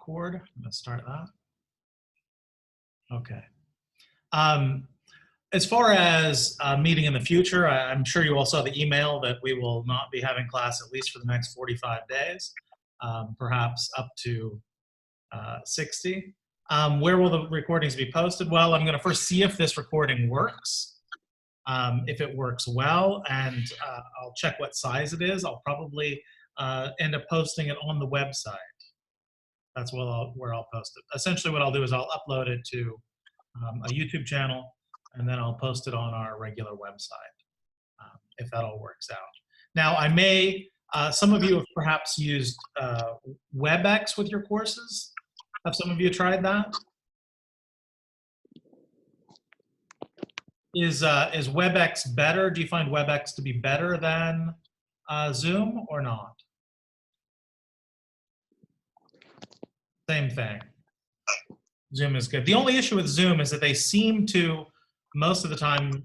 record. I'm going to start that. Okay. As far as meeting in the future, I'm sure you all saw the email that we will not be having class at least for the next 45 days, perhaps up to 60. Where will the recordings be posted? Well, I'm going to first see if this recording works. If it works well, and I'll check what size it is, I'll probably end up posting it on the website. That's where I'll post it. Essentially what I'll do is I'll upload it to a YouTube channel, and then I'll post it on our regular website, if that all works out. Now, I may, some of you have perhaps used WebEx with your courses. Have some of you tried that? Is WebEx better? Do you find WebEx to be better than Zoom or not? Same thing. Zoom is good. The only issue with Zoom is that they seem to, most of the time,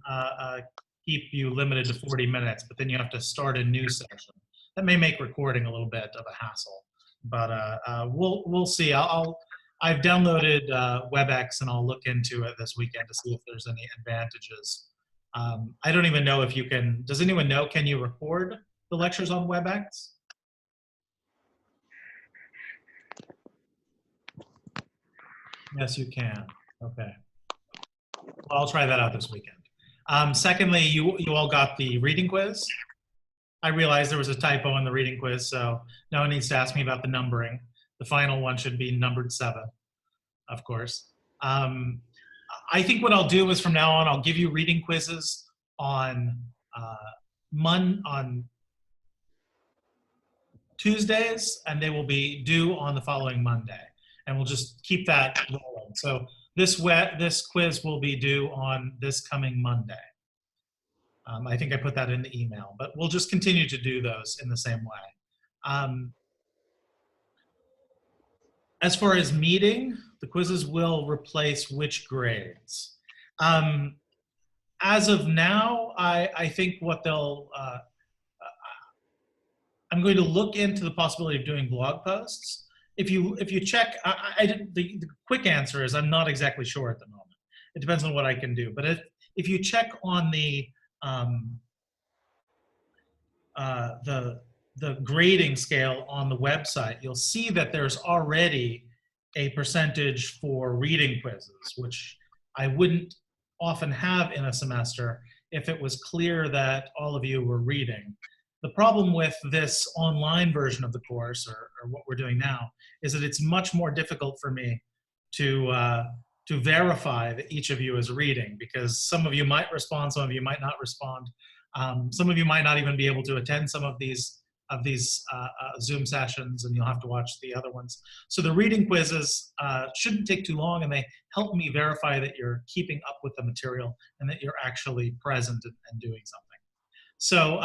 keep you limited to 40 minutes, but then you have to start a new session. That may make recording a little bit of a hassle, but we'll see. I've downloaded WebEx, and I'll look into it this weekend to see if there's any advantages. I don't even know if you can, does anyone know, can you record the lectures on WebEx? Yes, you can. Okay. Well, I'll try that out this weekend. Secondly, you all got the reading quiz. I realized there was a typo in the reading quiz, so no one needs to ask me about the numbering. The final one should be numbered 7, of course. I think what I'll do is from now on, I'll give you reading quizzes on Tuesdays, and they will be due on the following Monday. And we'll just keep that rolling. So this quiz will be due on this coming Monday. I think I put that in the email, but we'll just continue to do those in the same way. As far as meeting, the quizzes will replace which grades. As of now, I think what they'll, I'm going to look into the possibility of doing blog posts. If you check, the quick answer is I'm not exactly sure at the moment. It depends on what I can do. But if you check on the grading scale on the website, you'll see that there's already a percentage for reading quizzes, which I wouldn't often have in a semester if it was clear that all of you were reading. The problem with this online version of the course, or what we're doing now, is that it's much more difficult for me to verify that each of you is reading, because some of you might respond, some of you might not respond. Some of you might not even be able to attend some of these Zoom sessions, and you'll have to watch the other ones. So the reading quizzes shouldn't take too long, and they help me verify that you're keeping up with the material and that you're actually present and doing something. So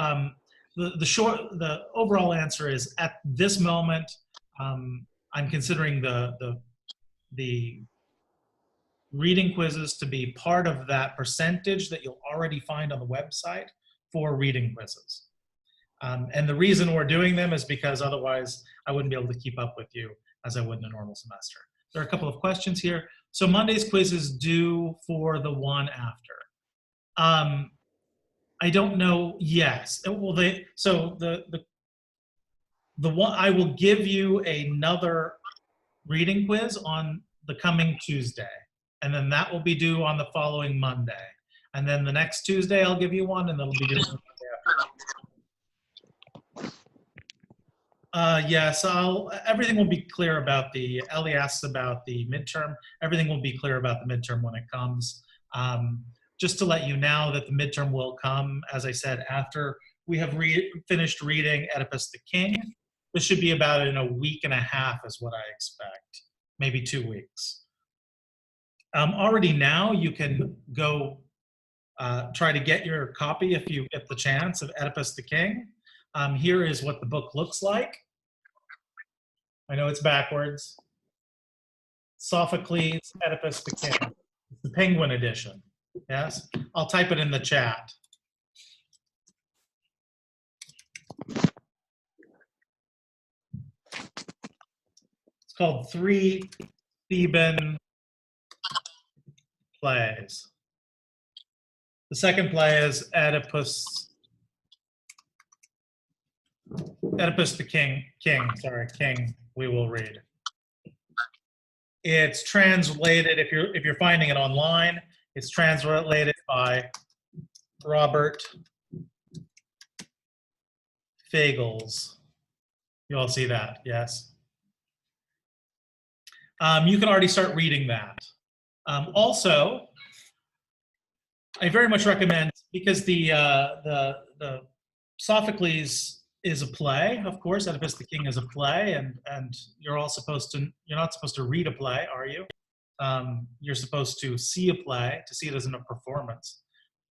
the overall answer is, at this moment, I'm considering the reading quizzes to be part of that percentage that you'll already find on the website for reading quizzes. And the reason we're doing them is because otherwise I wouldn't be able to keep up with you as I would in a normal semester. There are a couple of questions here. So Monday's quiz is due for the one after. I don't know. Yes. Well, so the one, I will give you another reading quiz on the coming Tuesday, and then that will be due on the following Monday, and then the next Tuesday I'll give you one, and that'll be due on the Monday after. Yes, everything will be clear about the, Ellie asks about the midterm. Everything will be clear about the midterm when it comes. Just to let you know that the midterm will come, as I said, after we have finished reading Oedipus the King. This should be about in a week and a half is what I expect, maybe 2 weeks. Already now you can go try to get your copy if you get the chance of Oedipus the King. Here is what the book looks like. I know it's backwards. Sophocles, Oedipus the King. It's the Penguin edition. Yes, I'll type it in the chat. It's called Three Theban Plays. The second play is Oedipus the King, we will read. It's translated, if you're finding it online, it's translated by Robert Fagles. You all see that, yes? You can already start reading that. Also, I very much recommend, because the Sophocles is a play, of course. Oedipus the King is a play, and you're not supposed to read a play, are you? You're supposed to see a play, to see it as a performance.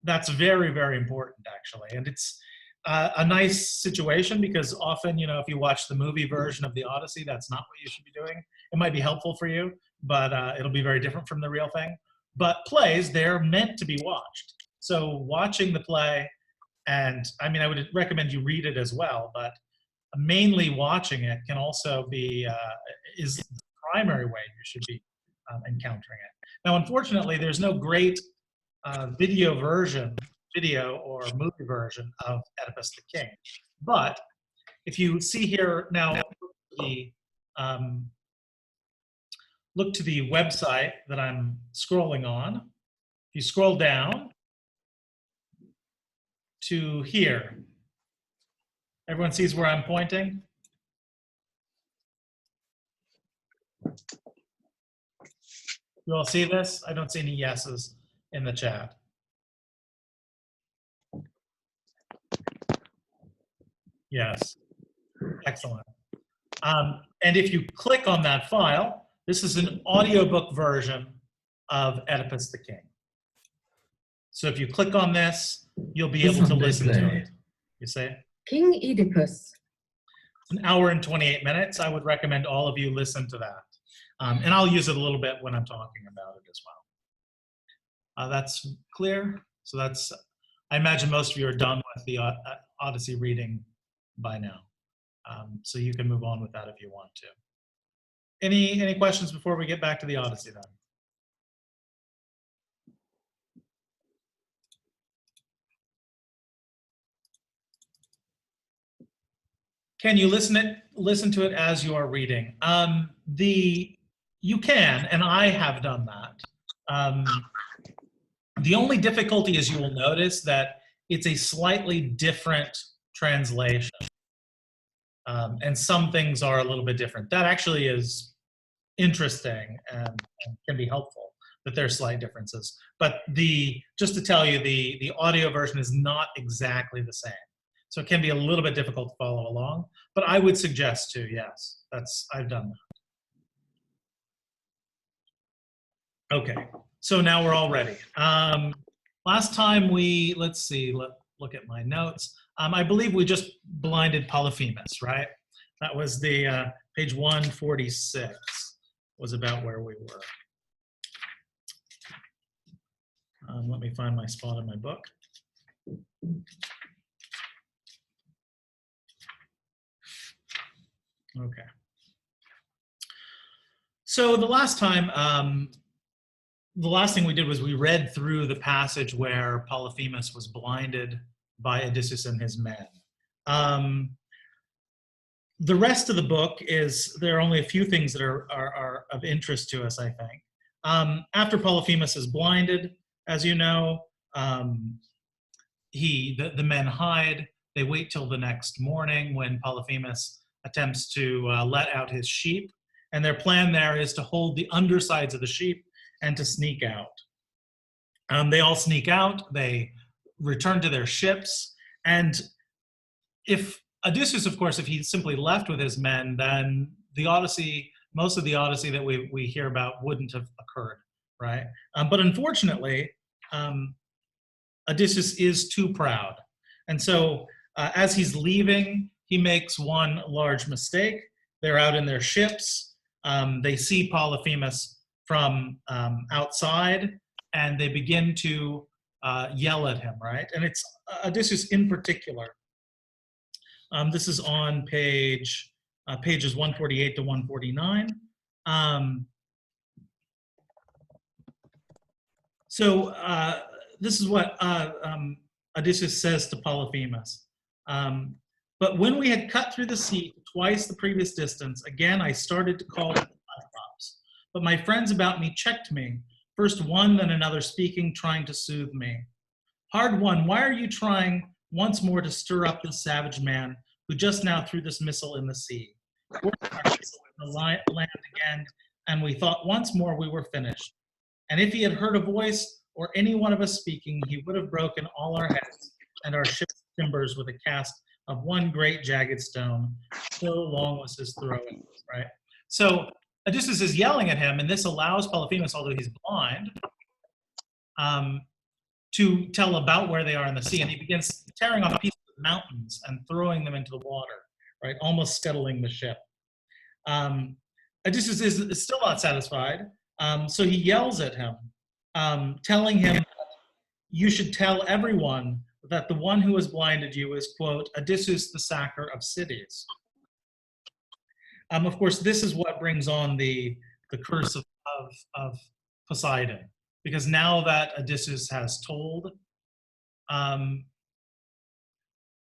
That's very, very important, actually. And it's a nice situation, because often, if you watch the movie version of the Odyssey, that's not what you should be doing. It might be helpful for you, but it'll be very different from the real thing. But plays, they're meant to be watched. So watching the play, and I mean, I would recommend you read it as well, but mainly watching it can also be, is the primary way you should be encountering it. Now, unfortunately, there's no great video or movie version of Oedipus the King. But if you see here now, look to the website that I'm scrolling on. If you scroll down to here, everyone sees where I'm pointing? You all see this? I don't see any yeses in the chat. Yes, excellent. And if you click on that file, this is an audiobook version of Oedipus the King. So if you click on this, you'll be able to listen to it. You see? King Oedipus. It's an hour and 28 minutes. I would recommend all of you listen to that. And I'll use it a little bit when I'm talking about it as well. That's clear. So that's, I imagine most of you are done with the Odyssey reading by now. So you can move on with that if you want to. Any questions before we get back to the Odyssey then? Can you listen to it as you are reading? You can, and I have done that. The only difficulty is you will notice that it's a slightly different translation. And some things are a little bit different. That actually is interesting and can be helpful, that there are slight differences. But just to tell you, the audio version is not exactly the same. So it can be a little bit difficult to follow along, but I would suggest to, yes, I've done that. Okay, so now we're all ready. Last time let's see, look at my notes. I believe we just blinded Polyphemus, right? That was the page 146 was about where we were. Let me find my spot in my book. Okay. So the last time, the last thing we did was we read through the passage where Polyphemus was blinded by Odysseus and his men. The rest of the book there are only a few things that are of interest to us, I think. After Polyphemus is blinded, as you know, the men hide. They wait till the next morning when Polyphemus attempts to let out his sheep. And their plan there is to hold the undersides of the sheep and to sneak out. They all sneak out. They return to their ships. And if Odysseus, of course, if he simply left with his men, then the Odyssey, most of the Odyssey that we hear about wouldn't have occurred, right? But unfortunately, Odysseus is too proud. And so as he's leaving, he makes one large mistake. They're out in their ships. They see Polyphemus from outside, and they begin to yell at him, right? And it's Odysseus in particular. This is on pages 148 to 149 Um, so this is what Odysseus says to Polyphemus. Um, but when we had cut through the sea twice the previous distance, again I started to call to the Cyclops. But my friends about me checked me, first one then another speaking, trying to soothe me. Hard one, why are you trying once more to stir up this savage man who just now threw this missile in the sea? We're in our missile in the land again, and we thought once more we were finished. And if he had heard a voice or any one of us speaking, he would have broken all our heads and our ship's timbers with a cast of one great jagged stone. So long was his throwing, right? So Odysseus is yelling at him, and this allows Polyphemus, although he's blind, to tell about where they are in the sea. And he begins tearing off pieces of mountains and throwing them into the water, right? Almost scuttling the ship. Odysseus is still not satisfied. So he yells at him, telling him, you should tell everyone that the one who has blinded you is, quote, Odysseus the sacker of cities. Of course, this is what brings on the curse of Poseidon, because now that Odysseus has told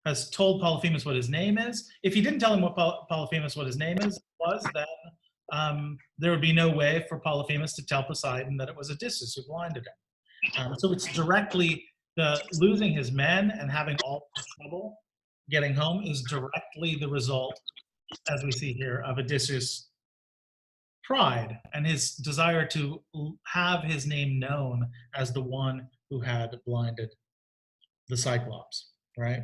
Polyphemus what his name is, if he didn't tell him what Polyphemus what his name was, then there would be no way for Polyphemus to tell Poseidon that it was Odysseus who blinded him. So it's directly losing his men and having all this trouble getting home is directly the result, as we see here, of Odysseus' pride and his desire to have his name known as the one who had blinded the Cyclops, right?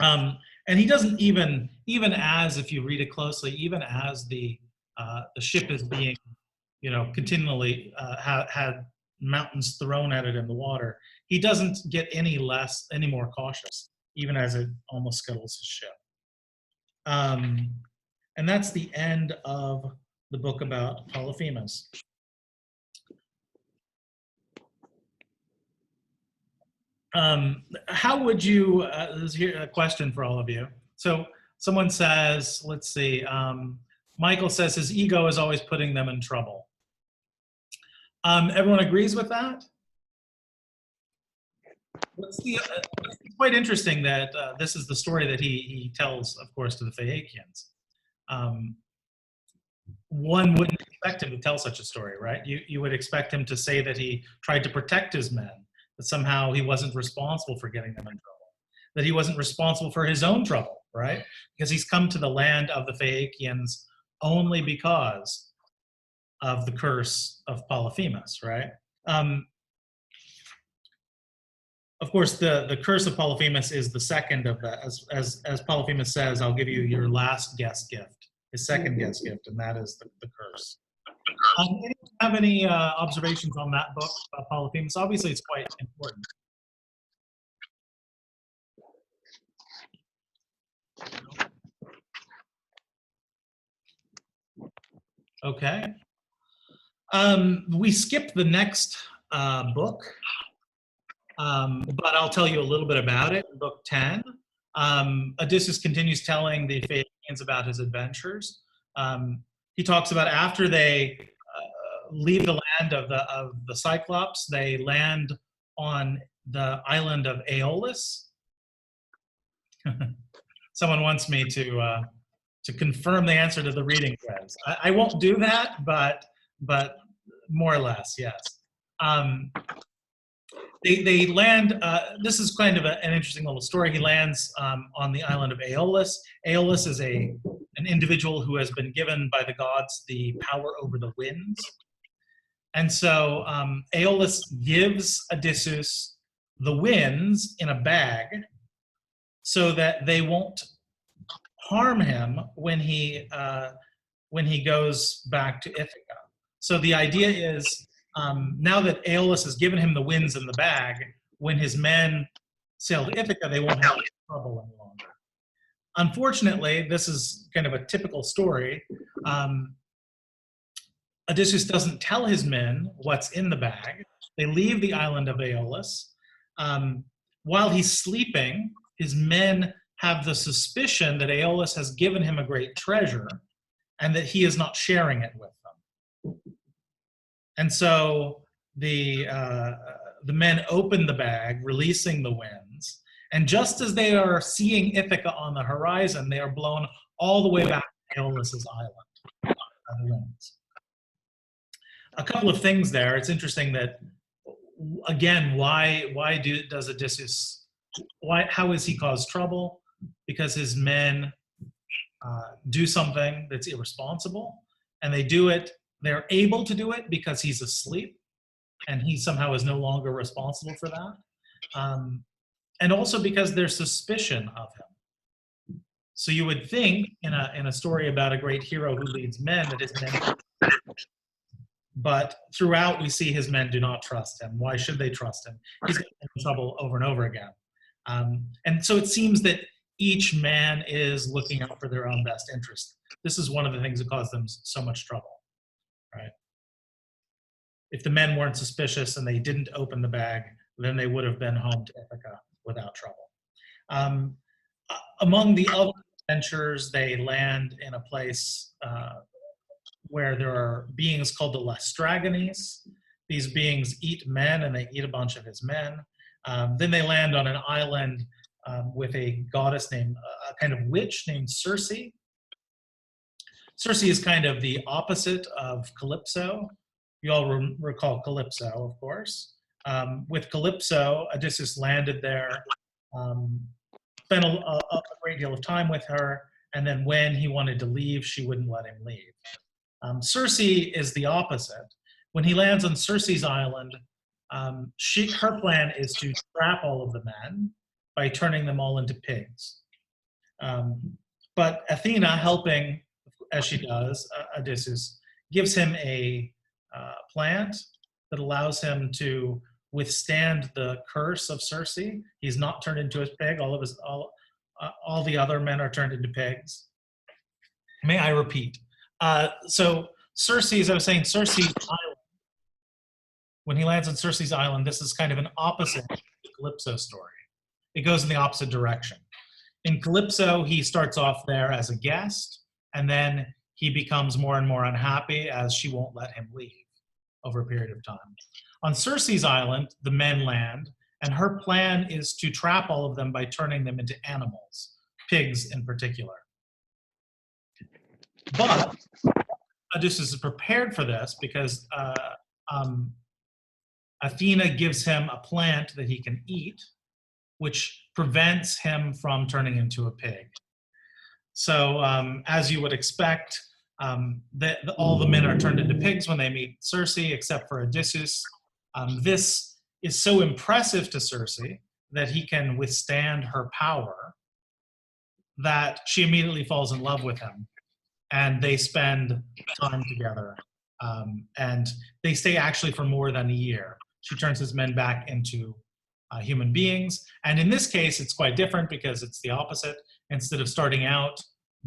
And he doesn't even as, if you read it closely, even as the ship is being, continually had mountains thrown at it in the water, he doesn't get any more cautious, even as it almost scuttles his ship. And that's the end of the book about Polyphemus. How would you, this is a question for all of you. So someone says, let's see, Michael says his ego is always putting them in trouble. Everyone agrees with that? It's quite interesting that this is the story that he tells, of course, to the Phaeacians. One wouldn't expect him to tell such a story, right? You would expect him to say that he tried to protect his men, that somehow he wasn't responsible for getting them in trouble, that he wasn't responsible for his own trouble, right? Because he's come to the land of the Phaeacians only because of the curse of Polyphemus, right? Of course, the curse of Polyphemus is the second of that. As Polyphemus says, I'll give you your last guest gift, his second guest gift, and that is the curse. Anyone have any observations on that book, Polyphemus? Obviously, it's quite important. Okay. We skipped the next book, but I'll tell you a little bit about it. Book 10. Odysseus continues telling the Phaeacians about his adventures. He talks about after they leave the land of the Cyclops, they land on the island of Aeolus. Someone wants me to confirm the answer to the reading quiz. I won't do that, but more or less, yes. They land, this is kind of an interesting little story. He lands on the island of Aeolus. Aeolus is an individual who has been given by the gods the power over the winds. And so Aeolus gives Odysseus the winds in a bag so that they won't harm him when he goes back to Ithaca. So the idea is, now that Aeolus has given him the winds in the bag, when his men sail to Ithaca, they won't have any trouble any longer. Unfortunately, this is kind of a typical story. Odysseus doesn't tell his men what's in the bag. They leave the island of Aeolus. While he's sleeping, his men have the suspicion that Aeolus has given him a great treasure, and that he is not sharing it with them. And so the men open the bag, releasing the winds, and just as they are seeing Ithaca on the horizon, they are blown all the way back to Aeolus's island by the winds. A couple of things there. It's interesting that, again, does Odysseus, how has he caused trouble? Because his men do something that's irresponsible, and they're able to do it because he's asleep, and he somehow is no longer responsible for that. And also because there's suspicion of him. So you would think in a story about a great hero who leads men that his men, but throughout we see his men do not trust him. Why should they trust him? He's in trouble over and over again. And so it seems that each man is looking out for their own best interest. This is one of the things that caused them so much trouble, right? If the men weren't suspicious and they didn't open the bag, then they would have been home to Ithaca without trouble. Among the other adventures, they land in a place where there are beings called the Lastragones. These beings eat men, and they eat a bunch of his men. Then they land on an island with a goddess named, a kind of witch named Circe. Circe is kind of the opposite of Calypso. You all recall Calypso, of course. With Calypso, Odysseus landed there, spent a great deal of time with her, and then when he wanted to leave, she wouldn't let him leave. Circe is the opposite. When he lands on Circe's island, her plan is to trap all of the men by turning them all into pigs. But Athena, helping as she does Odysseus, gives him a plant that allows him to withstand the curse of Circe. He's not turned into a pig. All the other men are turned into pigs. May I repeat? So Circe, as I was saying, Circe's island, when he lands on Circe's island, this is kind of an opposite of the Calypso story. It goes in the opposite direction. In Calypso, he starts off there as a guest, and then he becomes more and more unhappy as she won't let him leave over a period of time. On Circe's island, the men land, and her plan is to trap all of them by turning them into animals, pigs in particular. But Odysseus is prepared for this because Athena gives him a plant that he can eat, which prevents him from turning into a pig. So as you would expect, all the men are turned into pigs when they meet Circe, except for Odysseus. This is so impressive to Circe that he can withstand her power that she immediately falls in love with him. And they spend time together. And they stay actually for more than a year. She turns his men back into human beings. And in this case, it's quite different because it's the opposite. Instead of starting out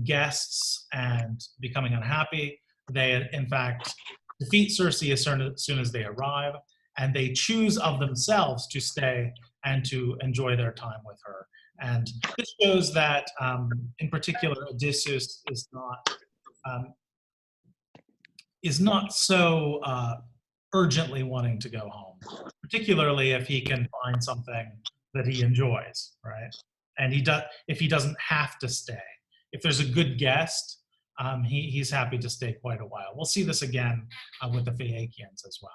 guests and becoming unhappy, they, in fact, defeat Circe as soon as they arrive. And they choose of themselves to stay and to enjoy their time with her. And this shows that, in particular, Odysseus is not so urgently wanting to go home, particularly if he can find something that he enjoys, right? And if he doesn't have to stay. If there's a good guest, he's happy to stay quite a while. We'll see this again with the Phaeacians as well.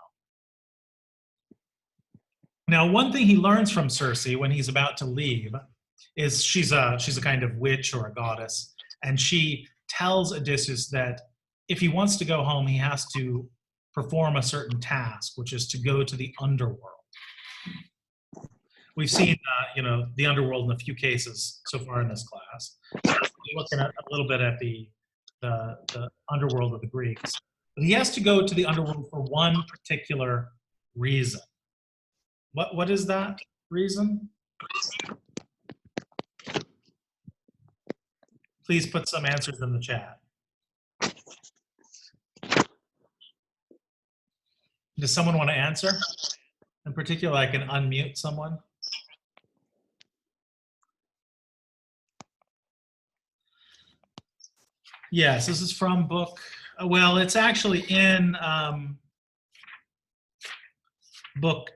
Now, one thing he learns from Circe when he's about to leave is she's a kind of witch or a goddess, and she tells Odysseus that if he wants to go home, he has to perform a certain task, which is to go to the underworld. We've seen, the underworld in a few cases so far in this class. So we're looking at a little bit at the underworld of the Greeks. But he has to go to the underworld for one particular reason. What is that reason? Please put some answers in the chat. Does someone want to answer? In particular, I can unmute someone. Yes, this is from book, well, it's actually in book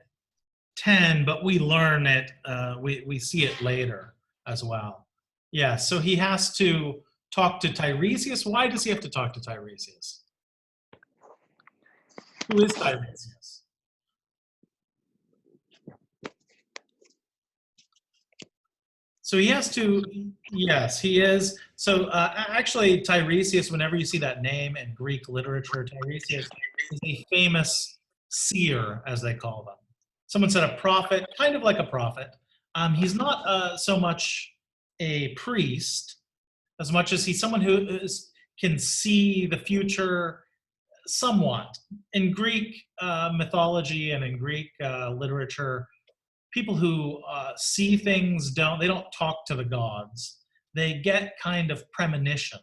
10, but we learn it, we see it later as well. Yeah, so he has to talk to Tiresias. Why does he have to talk to Tiresias? Who is Tiresias? So he has to, yes, he is. So actually, Tiresias, whenever you see that name in Greek literature, Tiresias is a famous seer, as they call them. Someone said a prophet, kind of like a prophet. He's not so much a priest as much as he's someone who can see the future somewhat. In Greek mythology and in Greek literature, people who see things they don't talk to the gods. They get kind of premonitions,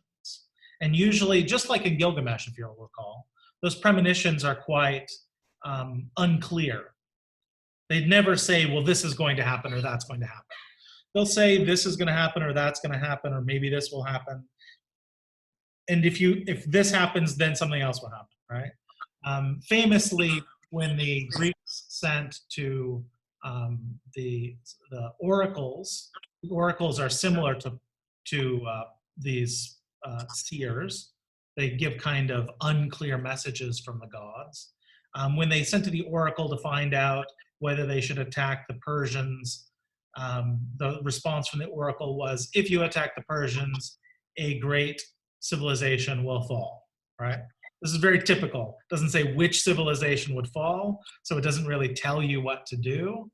and usually, just like in Gilgamesh, if you'll recall, those premonitions are quite unclear. They'd never say, well, this is going to happen or that's going to happen. They'll say this is going to happen or that's going to happen or maybe this will happen. And if this happens, then something else will happen, right? Famously, when the Greeks sent to the oracles, the oracles are similar to these seers. They give kind of unclear messages from the gods. When they sent to the oracle to find out whether they should attack the Persians, the response from the oracle was, if you attack the Persians, a great civilization will fall, right? This is very typical. It doesn't say which civilization would fall, so it doesn't really tell you what to do,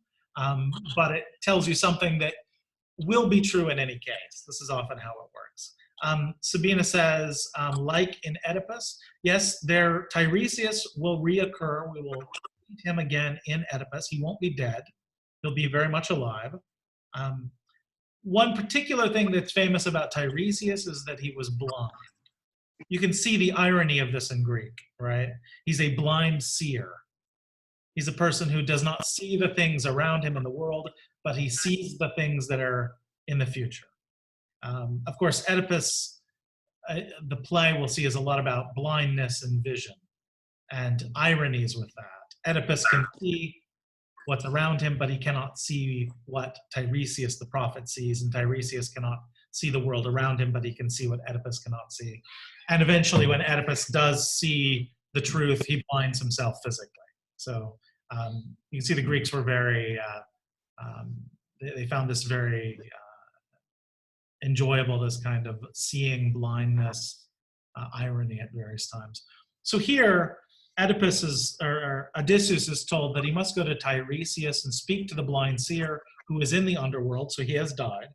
but it tells you something that will be true in any case. This is often how it works. Sabina says, like in Oedipus, yes, Tiresias will reoccur. We will meet him again in Oedipus. He won't be dead. He'll be very much alive. One particular thing that's famous about Tiresias is that he was blind. You can see the irony of this in Greek, right? He's a blind seer. He's a person who does not see the things around him in the world, but he sees the things that are in the future. Of course, Oedipus, the play we'll see is a lot about blindness and vision and ironies with that. Oedipus can see what's around him, but he cannot see what Tiresias the prophet sees, and Tiresias cannot see the world around him, but he can see what Oedipus cannot see. And eventually, when Oedipus does see the truth, he blinds himself physically. So you can see the Greeks were very, they found this very enjoyable, this kind of seeing blindness, irony at various times. So here, Odysseus is told that he must go to Tiresias and speak to the blind seer who is in the underworld, so he has died,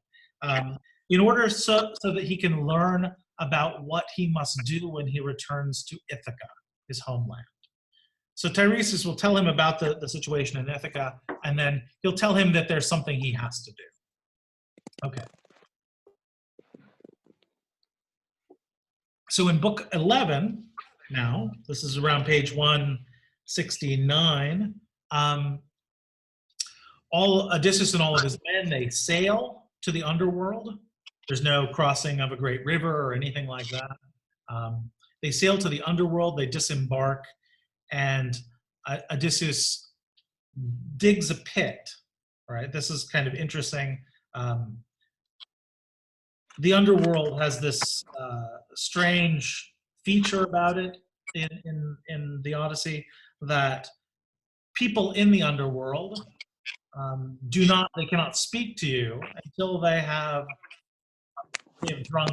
in order so that he can learn about what he must do when he returns to Ithaca, his homeland. So Tiresias will tell him about the situation in Ithaca, and then he'll tell him that there's something he has to do. Okay. So in book 11, now, this is around page 169, Odysseus and all of his men, they sail to the underworld. There's no crossing of a great river or anything like that. They sail to the underworld, they disembark, and Odysseus digs a pit, right? This is kind of interesting. The underworld has this strange feature about it in the Odyssey, that people in the underworld they cannot speak to you until they have drunk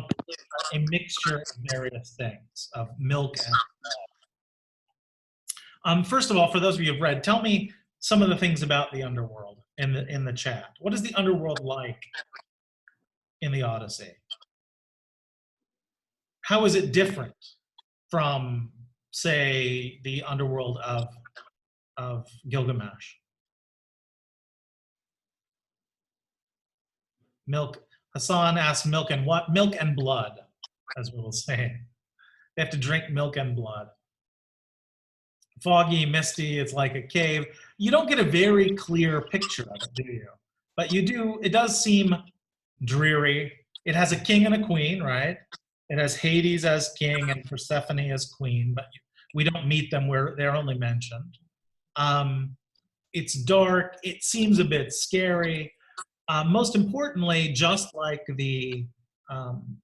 a mixture of various things, of milk and first of all, for those of you who've read, tell me some of the things about the underworld in the chat. What is the underworld like in the Odyssey? How is it different from, say, the underworld of Gilgamesh? Milk. Hassan asks milk and what? Milk and blood, as we will say. They have to drink milk and blood. Foggy, misty, it's like a cave. You don't get a very clear picture of it, do you? But you do, it does seem dreary. It has a king and a queen, right? It has Hades as king and Persephone as queen, but we don't meet them where they're only mentioned. Um, it's dark. It seems a bit scary. Most importantly, um,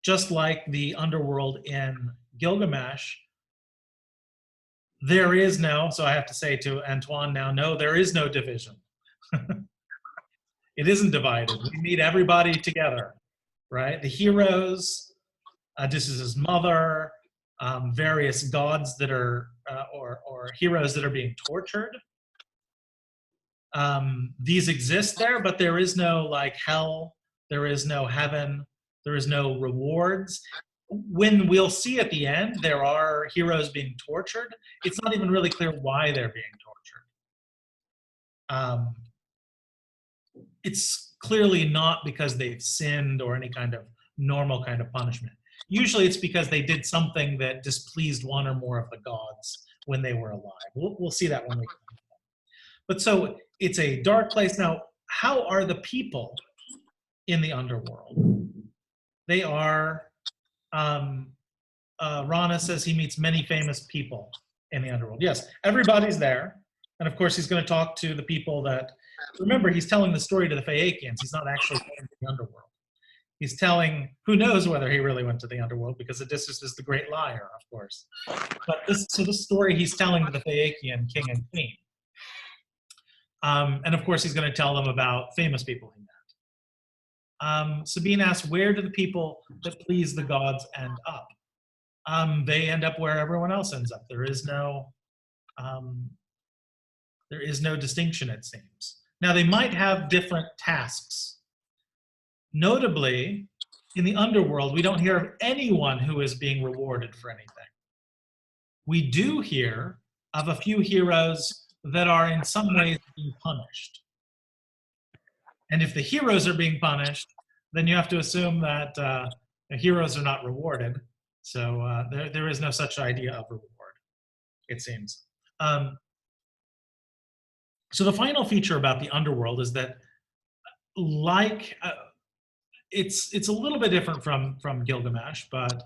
just like the underworld in Gilgamesh, there is no. So I have to say to Antoine now, no, there is no division. It isn't divided. We meet everybody together, right? The heroes, Odysseus' mother, various gods that are or heroes that are being tortured. These exist there, but there is no like hell, there is no heaven, there is no rewards. When we'll see at the end, there are heroes being tortured. It's not even really clear why they're being tortured. It's clearly not because they've sinned or any kind of normal kind of punishment. Usually it's because they did something that displeased one or more of the gods when they were alive. We'll see that when we come. But so it's a dark place. Now, how are the people in the underworld? They are, Rana says he meets many famous people in the underworld. Yes, everybody's there. And of course, he's going to talk to the people that, remember, he's telling the story to the Phaeacians. He's not actually going to the underworld. He's telling, who knows whether he really went to the underworld, because Odysseus is the great liar, of course. But this story he's telling to the Phaeacian king and queen. And of course, he's going to tell them about famous people he met. Sabine asks, where do the people that please the gods end up? They end up where everyone else ends up. There is no distinction, it seems. Now, they might have different tasks. Notably, in the underworld, we don't hear of anyone who is being rewarded for anything. We do hear of a few heroes that are in some ways being punished. And if the heroes are being punished, then you have to assume that the heroes are not rewarded. So there is no such idea of reward, it seems. So the final feature about the underworld is that, like, it's a little bit different from Gilgamesh, but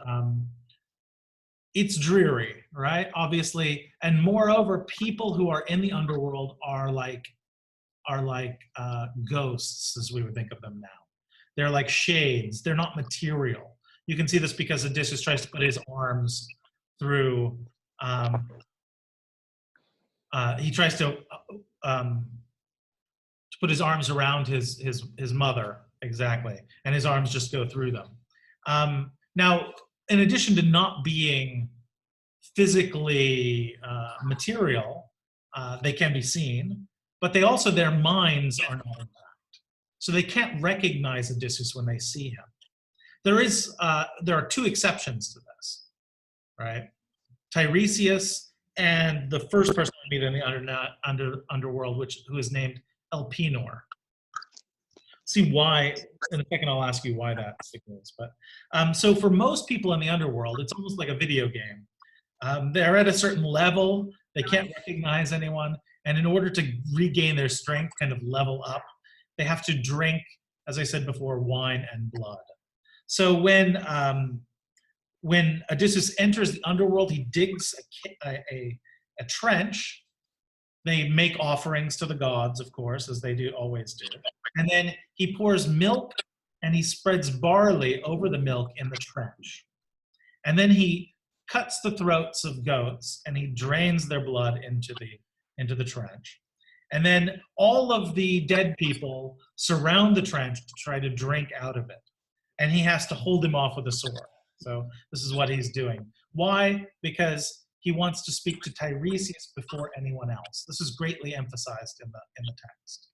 it's dreary, right? Obviously, and moreover, people who are in the underworld are like ghosts, as we would think of them now. They're like shades. They're not material. You can see this because Odysseus tries to put his arms through. He tries to put his arms around his mother, exactly, and his arms just go through them. Now, in addition to not being physically material, they can be seen, but they also, their minds are not intact. So they can't recognize Odysseus when they see him. There are two exceptions to this, right? Tiresias and the first person we meet in the underworld, who is named Elpenor. See why, in a second I'll ask you why that is. But so for most people in the underworld, it's almost like a video game. They're at a certain level, they can't recognize anyone, and in order to regain their strength, kind of level up, they have to drink, as I said before, wine and blood. So when Odysseus enters the underworld, he digs a trench. They make offerings to the gods, of course, as they always do. And then he pours milk and he spreads barley over the milk in the trench. And then he cuts the throats of goats and he drains their blood into the trench. And then all of the dead people surround the trench to try to drink out of it. And he has to hold them off with a sword. So this is what he's doing. Why? Because he wants to speak to Tiresias before anyone else. This is greatly emphasized in the text.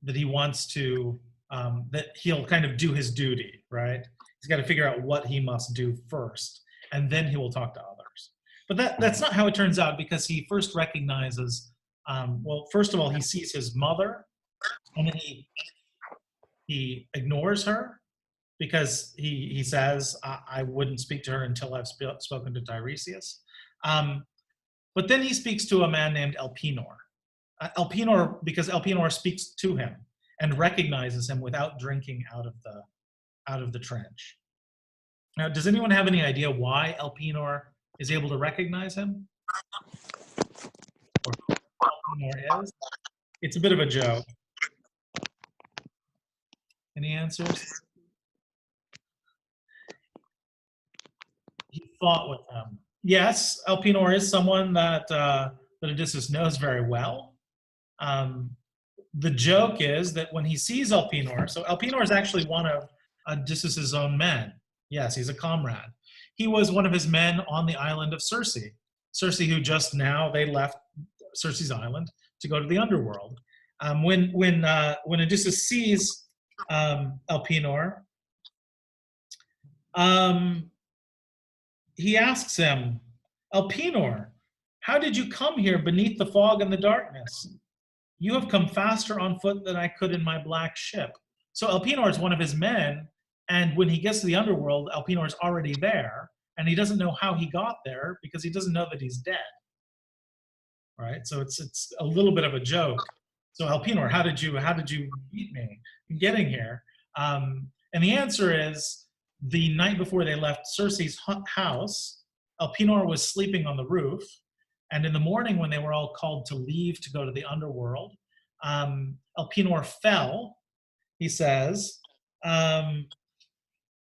That he wants to, that he'll kind of do his duty, right? He's got to figure out what he must do first, and then he will talk to others. But that's not how it turns out, because he first recognizes, well, first of all, he sees his mother, and then he ignores her, because he says, I wouldn't speak to her until I've spoken to Tiresias. But then he speaks to a man named Elpenor. Because Elpenor speaks to him and recognizes him without drinking out of out of the trench. Now, does anyone have any idea why Elpenor is able to recognize him? Or who Elpenor is? It's a bit of a joke. Any answers? He fought with him. Yes, Elpenor is someone that Odysseus knows very well. The joke is that when he sees Elpenor, so Elpenor is actually one of Odysseus's own men. Yes, he's a comrade. He was one of his men on the island of Circe. Circe, who just now they left Circe's island to go to the underworld. When Odysseus sees Elpenor, he asks him, Elpenor, how did you come here beneath the fog and the darkness? You have come faster on foot than I could in my black ship. So Elpenor is one of his men, and when he gets to the underworld, Elpenor is already there, and he doesn't know how he got there because he doesn't know that he's dead. Right? So it's a little bit of a joke. So Elpenor, how did you beat me in getting here? And the answer is the night before they left Circe's house, Elpenor was sleeping on the roof. And in the morning, when they were all called to leave to go to the underworld, Elpenor fell. He says,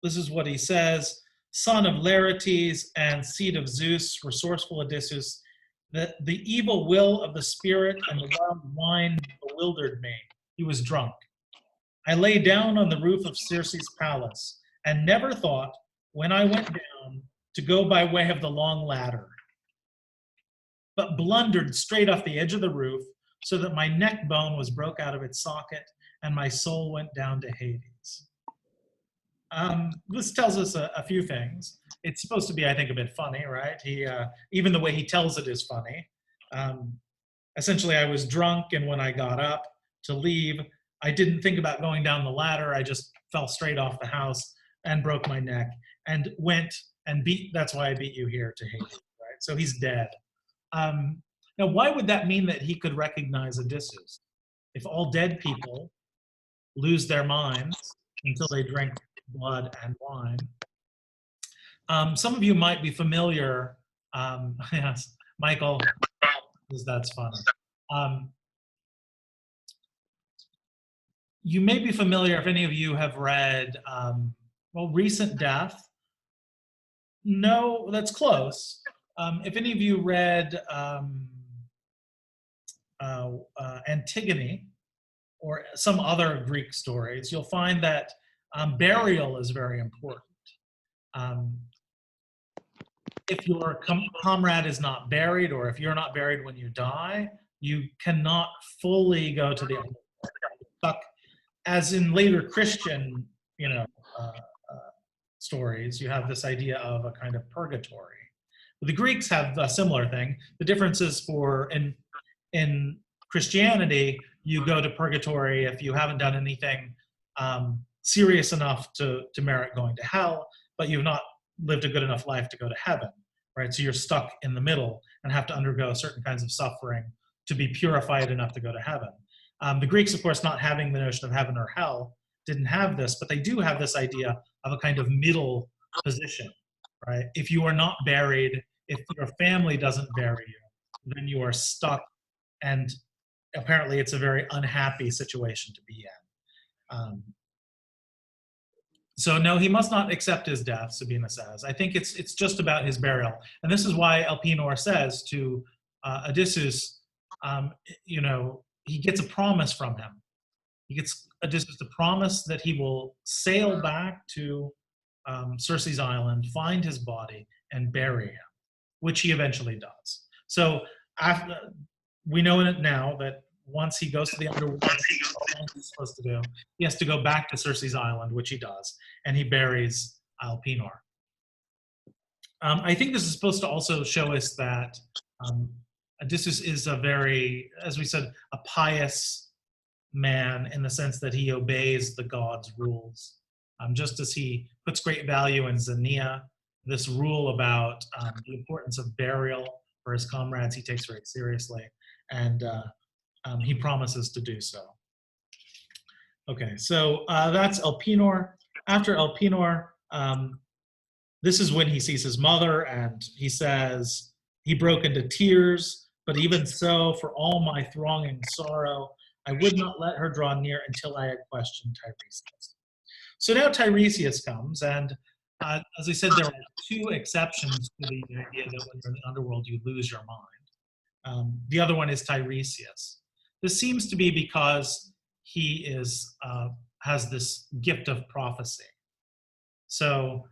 this is what he says, son of Laertes and seed of Zeus, resourceful Odysseus, that the evil will of the spirit and the wild wine bewildered me. He was drunk. I lay down on the roof of Circe's palace and never thought, when I went down, to go by way of the long ladder, but blundered straight off the edge of the roof so that my neck bone was broke out of its socket and my soul went down to Hades. This tells us a few things. It's supposed to be, I think, a bit funny, right? Even the way he tells it is funny. Essentially, I was drunk, and when I got up to leave, I didn't think about going down the ladder. I just fell straight off the house and broke my neck and went and that's why I beat you here to Hades, right? So he's dead. Now, why would that mean that he could recognize Odysseus? If all dead people lose their minds until they drink blood and wine. Some of you might be familiar, yes, Michael, that's funny. You may be familiar, if any of you have read, Recent Death. No, that's close. If any of you read Antigone or some other Greek stories, you'll find that burial is very important. If your comrade is not buried, or if you're not buried when you die, you cannot fully go to the underworld. Stuck, as in later Christian, stories, you have this idea of a kind of purgatory. The Greeks have a similar thing. The difference is in Christianity, you go to purgatory if you haven't done anything serious enough to merit going to hell, but you've not lived a good enough life to go to heaven, right? So you're stuck in the middle and have to undergo certain kinds of suffering to be purified enough to go to heaven. The Greeks, of course, not having the notion of heaven or hell, didn't have this, but they do have this idea of a kind of middle position, right? If you are not buried, if your family doesn't bury you, then you are stuck, and apparently it's a very unhappy situation to be in. So no, he must not accept his death, Sabina says. I think it's just about his burial. And this is why Elpenor says to Odysseus, he gets a promise from him. He gets Odysseus to promise that he will sail back to Circe's island, find his body, and bury him, which he eventually does. So we know in it now that once he goes to the underworld, what he's supposed to do, he has to go back to Circe's island, which he does, and he buries Elpenor. I think this is supposed to also show us that Odysseus is a very, as we said, a pious man in the sense that he obeys the gods' rules. Just as he puts great value in Xenia, this rule about the importance of burial for his comrades, he takes very seriously, and he promises to do so. Okay, so that's Elpenor. after Elpenor, this is when he sees his mother, and he says, he broke into tears, but even so, for all my thronging sorrow, I would not let her draw near until I had questioned Tiresias. So now Tiresias comes, and as I said, there are two exceptions to the idea that when you're in the underworld, you lose your mind. The other one is Tiresias. This seems to be because he has this gift of prophecy. So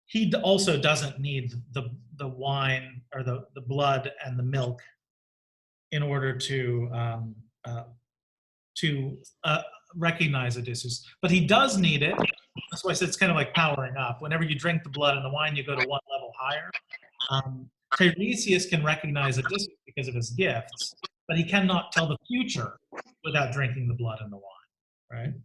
he also doesn't need the wine or the blood and the milk in order to recognize Odysseus. But he does need it. That's why I said it's kind of like powering up. Whenever you drink the blood and the wine, you go to one level higher. Tiresias can recognize Odysseus because of his gifts, but he cannot tell the future without drinking the blood and the wine,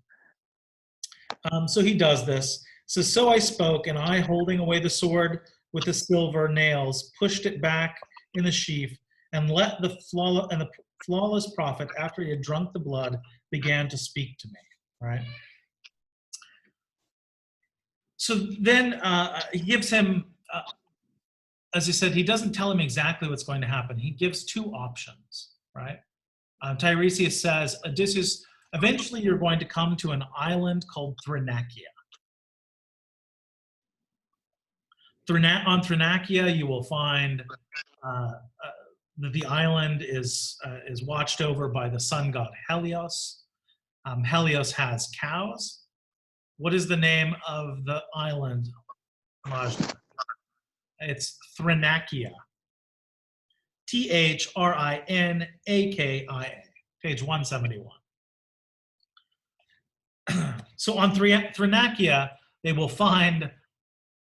right? So he does this. So I spoke, and I, holding away the sword with the silver nails, pushed it back in the sheath, and let the flawless prophet, after he had drunk the blood, began to speak to me, right? So then he gives him, as I said, he doesn't tell him exactly what's going to happen. He gives two options, right? Tiresias says, Odysseus, eventually you're going to come to an island called Thrinakia. On Thrinakia, you will find that the island is watched over by the sun god Helios. Helios has cows. What is the name of the island, Majda? It's Thrinakia. Thrinakia, page 171. So on Thrinakia, they will find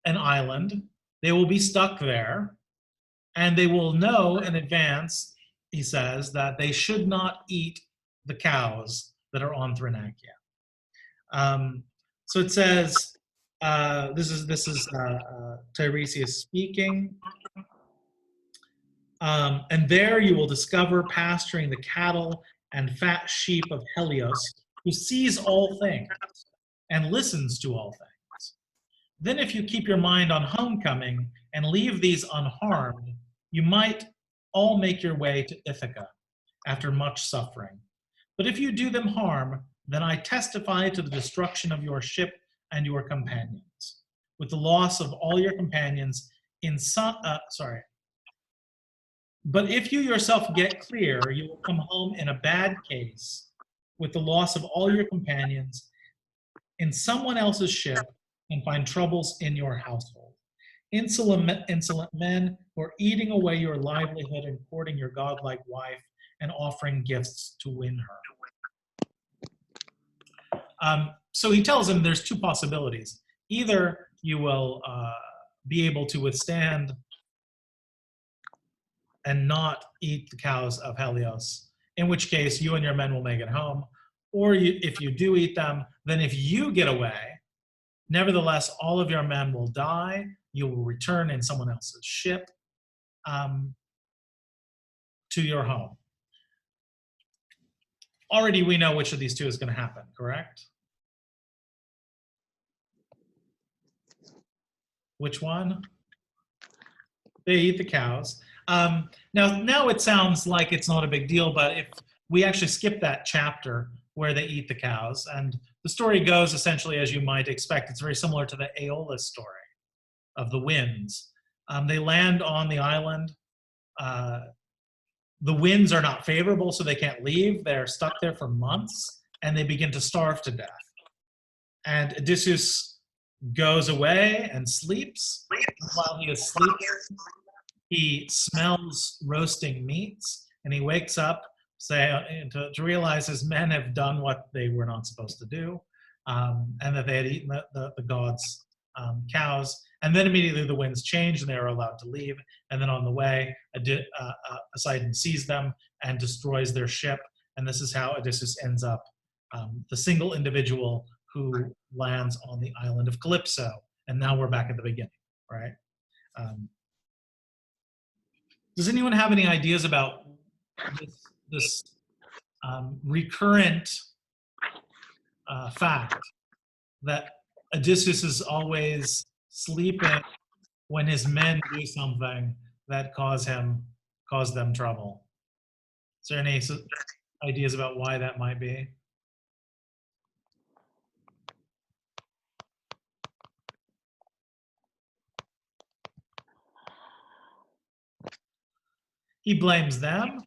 an island. They will be stuck there, and they will know in advance, he says, that they should not eat the cows that are on Thrinakia. So it says, this is Tiresias speaking. And there you will discover pasturing the cattle and fat sheep of Helios, who sees all things and listens to all things. Then if you keep your mind on homecoming and leave these unharmed, you might all make your way to Ithaca after much suffering. But if you do them harm, then I testify to the destruction of your ship and your companions, with the loss of all your companions in some, But if you yourself get clear, you will come home in a bad case, with the loss of all your companions in someone else's ship, and find troubles in your household. Insolent men who are eating away your livelihood and courting your godlike wife and offering gifts to win her. So he tells him there's two possibilities. Either you will be able to withstand and not eat the cows of Helios, in which case you and your men will make it home. Or if you do eat them, then if you get away, nevertheless, all of your men will die. You will return in someone else's ship to your home. Already we know which of these two is going to happen, correct? Which one? They eat the cows. Now it sounds like it's not a big deal, but if we actually skip that chapter where they eat the cows, and the story goes essentially as you might expect. It's very similar to the Aeolus story of the winds. They land on the island. The winds are not favorable, so they can't leave. They're stuck there for months, and they begin to starve to death. And Odysseus goes away and sleeps. While he is sleeping, he smells roasting meats, and he wakes up to realize his men have done what they were not supposed to do, and that they had eaten the gods' cows. And then immediately the winds change, and they are allowed to leave. And then on the way, Poseidon sees them and destroys their ship. And this is how Odysseus ends up the single individual who lands on the island of Calypso. And now we're back at the beginning, right? Does anyone have any ideas about this recurrent fact that Odysseus is always sleeping when his men do something that cause them trouble. Is there any ideas about why that might be? He blames them.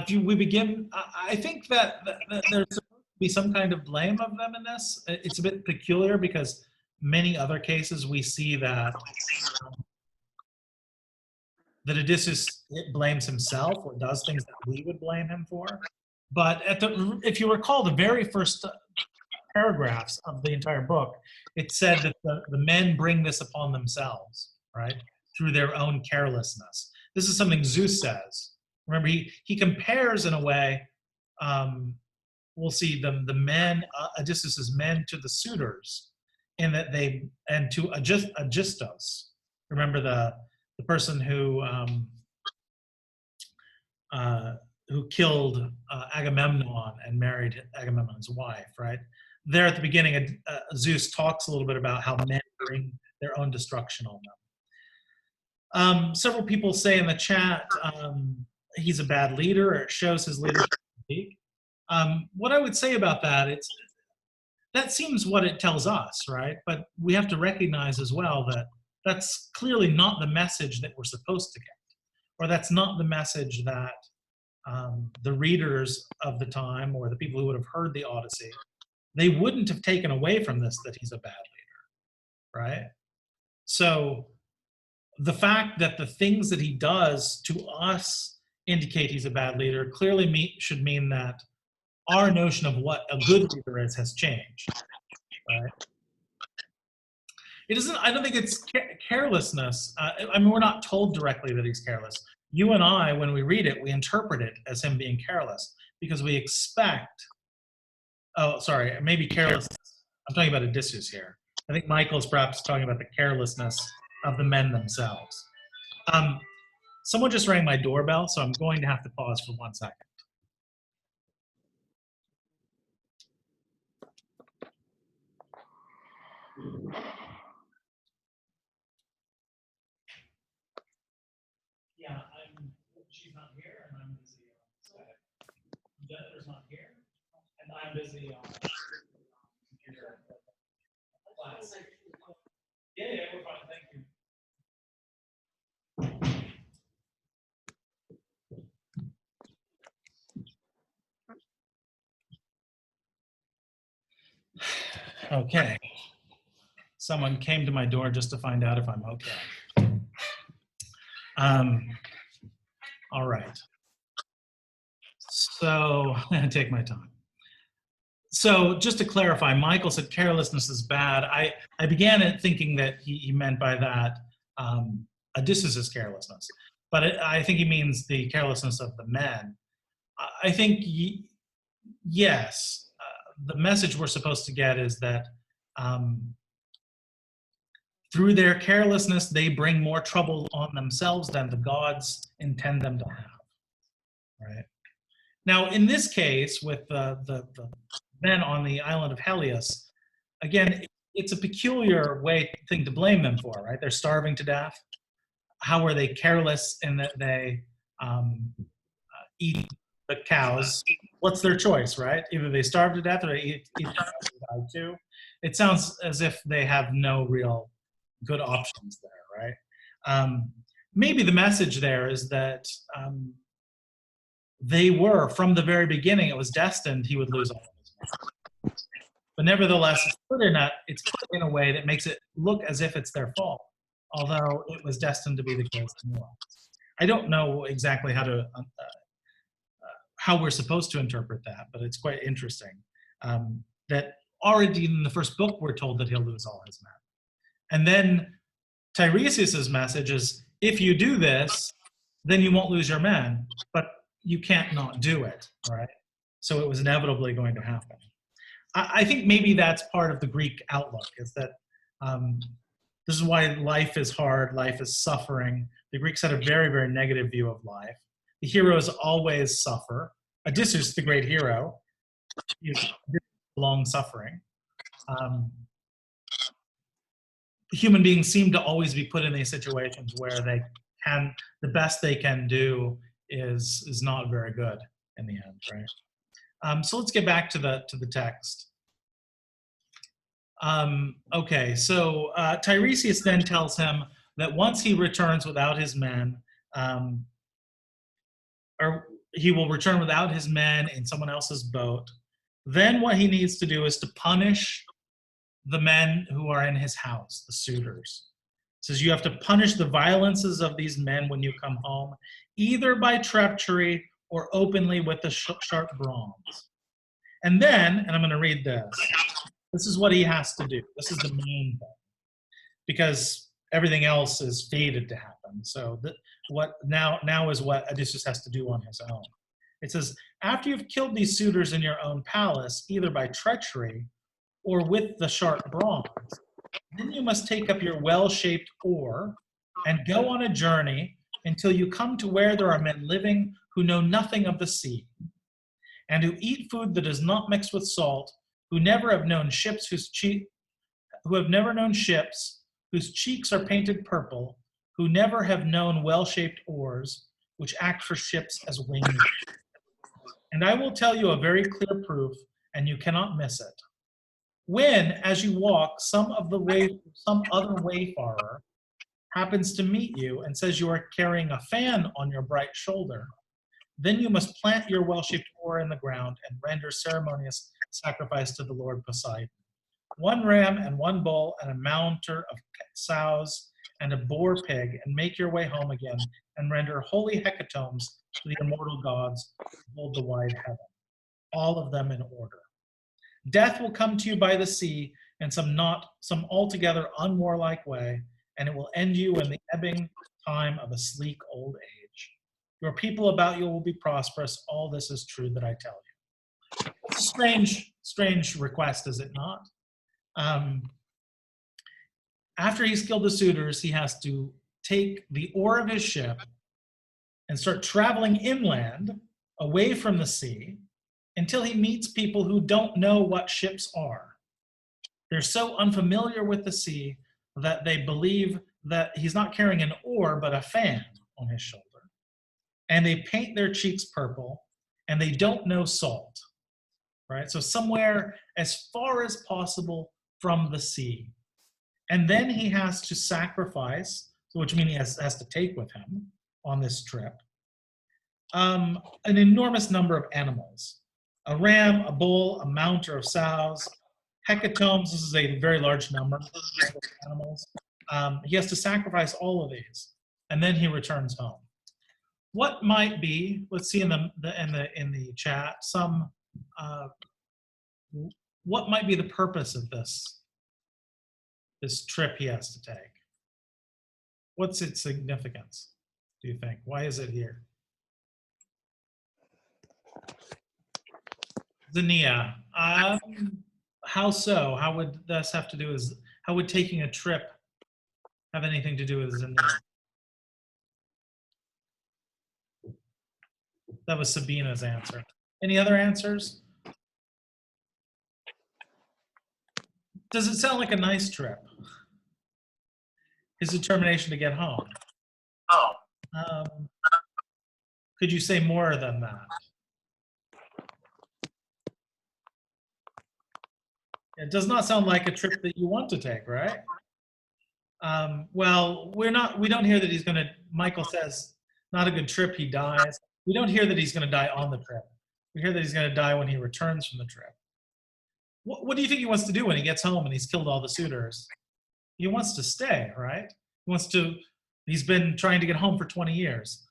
We begin, I think that there's supposed to be some kind of blame of them in this. It's a bit peculiar because many other cases we see that Odysseus blames himself or does things that we would blame him for. But if you recall, the very first paragraphs of the entire book, it said that the men bring this upon themselves, right, through their own carelessness. This is something Zeus says. Remember, he compares in a way. We'll see the men, Odysseus's men, to the suitors, in that and to Aegisthus. Remember the person who killed Agamemnon and married Agamemnon's wife, right? There at the beginning, Zeus talks a little bit about how men bring their own destruction on them. Several people say in the chat he's a bad leader, or it shows his leadership. What I would say about that, that seems what it tells us, right? But we have to recognize as well that that's clearly not the message that we're supposed to get, or that's not the message that the readers of the time or the people who would have heard the Odyssey, they wouldn't have taken away from this that he's a bad leader, right? So the fact that the things that he does to us indicate he's a bad leader clearly should mean that our notion of what a good leader is has changed, right? It isn't, I don't think it's carelessness. I mean, we're not told directly that he's careless. You and I, when we read it, we interpret it as him being careless because we expect, oh, sorry, maybe carelessness. I'm talking about Odysseus here. I think Michael's perhaps talking about the carelessness of the men themselves. Someone just rang my doorbell, so I'm going to have to pause for 1 second. Yeah, she's not here, and I'm busy on Skype. Jennifer's not here, and I'm busy on computer class. Yeah, we're fine, thank you. Okay. Someone came to my door just to find out if I'm okay. All right. So I'm going to take my time. So just to clarify, Michael said carelessness is bad. I began it thinking that he meant by that Odysseus' carelessness. But I think he means the carelessness of the men. I think, yes, the message we're supposed to get is that through their carelessness, they bring more trouble on themselves than the gods intend them to have, right? Now, in this case, with the men on the island of Helios, again, it's a peculiar thing to blame them for, right? They're starving to death. How are they careless in that they eat the cows? What's their choice, right? Either they starve to death or they eat the cows and die too. It sounds as if they have no real good options there, right? Maybe the message there is that they were, from the very beginning, it was destined he would lose all of his money. But nevertheless, it's put in a way that makes it look as if it's their fault, although it was destined to be the case. I don't know exactly how we're supposed to interpret that, but it's quite interesting that already in the first book we're told that he'll lose all his men. And then Tiresias's message is, if you do this, then you won't lose your men, but you can't not do it, right? So it was inevitably going to happen. I think maybe that's part of the Greek outlook, is that this is why life is hard, life is suffering. The Greeks had a very, very negative view of life. The heroes always suffer. Odysseus, the great hero, is long suffering. human beings seem to always be put in these situations where they can, the best they can do is not very good in the end, right? So let's get back to the text. Okay, so Tiresias then tells him that once he returns without his men, or he will return without his men in someone else's boat, then what he needs to do is to punish the men who are in his house, the suitors. It says you have to punish the violences of these men when you come home, either by treachery or openly with the sharp bronze. And then, and I'm going to read this, this is what he has to do. This is the main thing, because everything else is fated to happen. So what now is what Odysseus has to do on his own. It says, after you've killed these suitors in your own palace, either by treachery or with the sharp bronze, then you must take up your well-shaped oar and go on a journey until you come to where there are men living who know nothing of the sea, and who eat food that is not mixed with salt, who never have known ships whose cheeks are painted purple, who never have known well-shaped oars, which act for ships as wings. And I will tell you a very clear proof, and you cannot miss it. When, as you walk, some other wayfarer happens to meet you and says you are carrying a fan on your bright shoulder, then you must plant your well-shaped oar in the ground and render ceremonious sacrifice to the Lord Poseidon. 1 ram and 1 bull and a mounter of sows and a boar pig, and make your way home again and render holy hecatombs to the immortal gods who hold the wide heaven, all of them in order. Death will come to you by the sea in some altogether unwarlike way, and it will end you in the ebbing time of a sleek old age. Your people about you will be prosperous. All this is true that I tell you. It's a strange request, is it not? After he's killed the suitors, he has to take the oar of his ship and start traveling inland away from the sea until he meets people who don't know what ships are. They're so unfamiliar with the sea that they believe that he's not carrying an oar but a fan on his shoulder. And they paint their cheeks purple, and they don't know salt, right? So somewhere as far as possible from the sea. And then he has to sacrifice, which means he has to take with him on this trip, an enormous number of animals. A ram, a bull, a mounter of sows, hecatombs, this is a very large number of animals. He has to sacrifice all of these, and then he returns home. What might be, let's see in the chat, what might be the purpose of this trip he has to take? What's its significance, do you think? Why is it here? Zania, how so? How would this have to do how would taking a trip have anything to do with Zania? That was Sabina's answer. Any other answers? Does it sound like a nice trip? His determination to get home. Could you say more than that? It does not sound like a trip that you want to take, right? Well, we don't hear that he's going to, Michael says, not a good trip, he dies. We don't hear that he's going to die on the trip. We hear that he's going to die when he returns from the trip. What do you think he wants to do when he gets home and he's killed all the suitors? He wants to stay, right? He's been trying to get home for 20 years.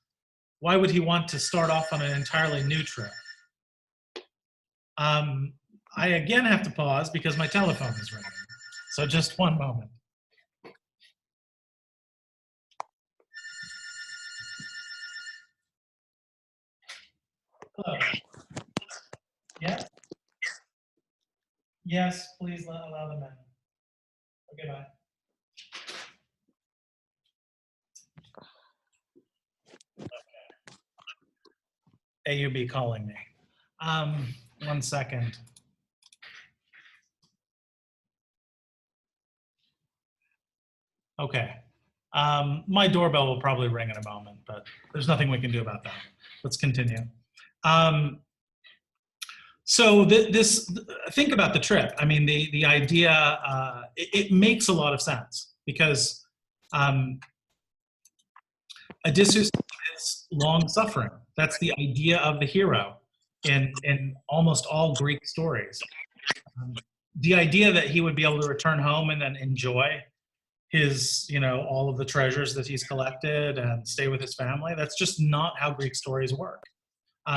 Why would he want to start off on an entirely new trip? I again have to pause because my telephone is ringing. So just one moment. Hello. Yes? Yes, please allow them in. Okay, bye. Okay. AUB calling me. 1 second. Okay. My doorbell will probably ring in a moment, but there's nothing we can do about that. Let's continue. So think about the trip. I mean, the idea, it makes a lot of sense because Odysseus is long suffering. That's the idea of the hero in almost all Greek stories. The idea that he would be able to return home and then enjoy his, all of the treasures that he's collected and stay with his family, that's just not how Greek stories work.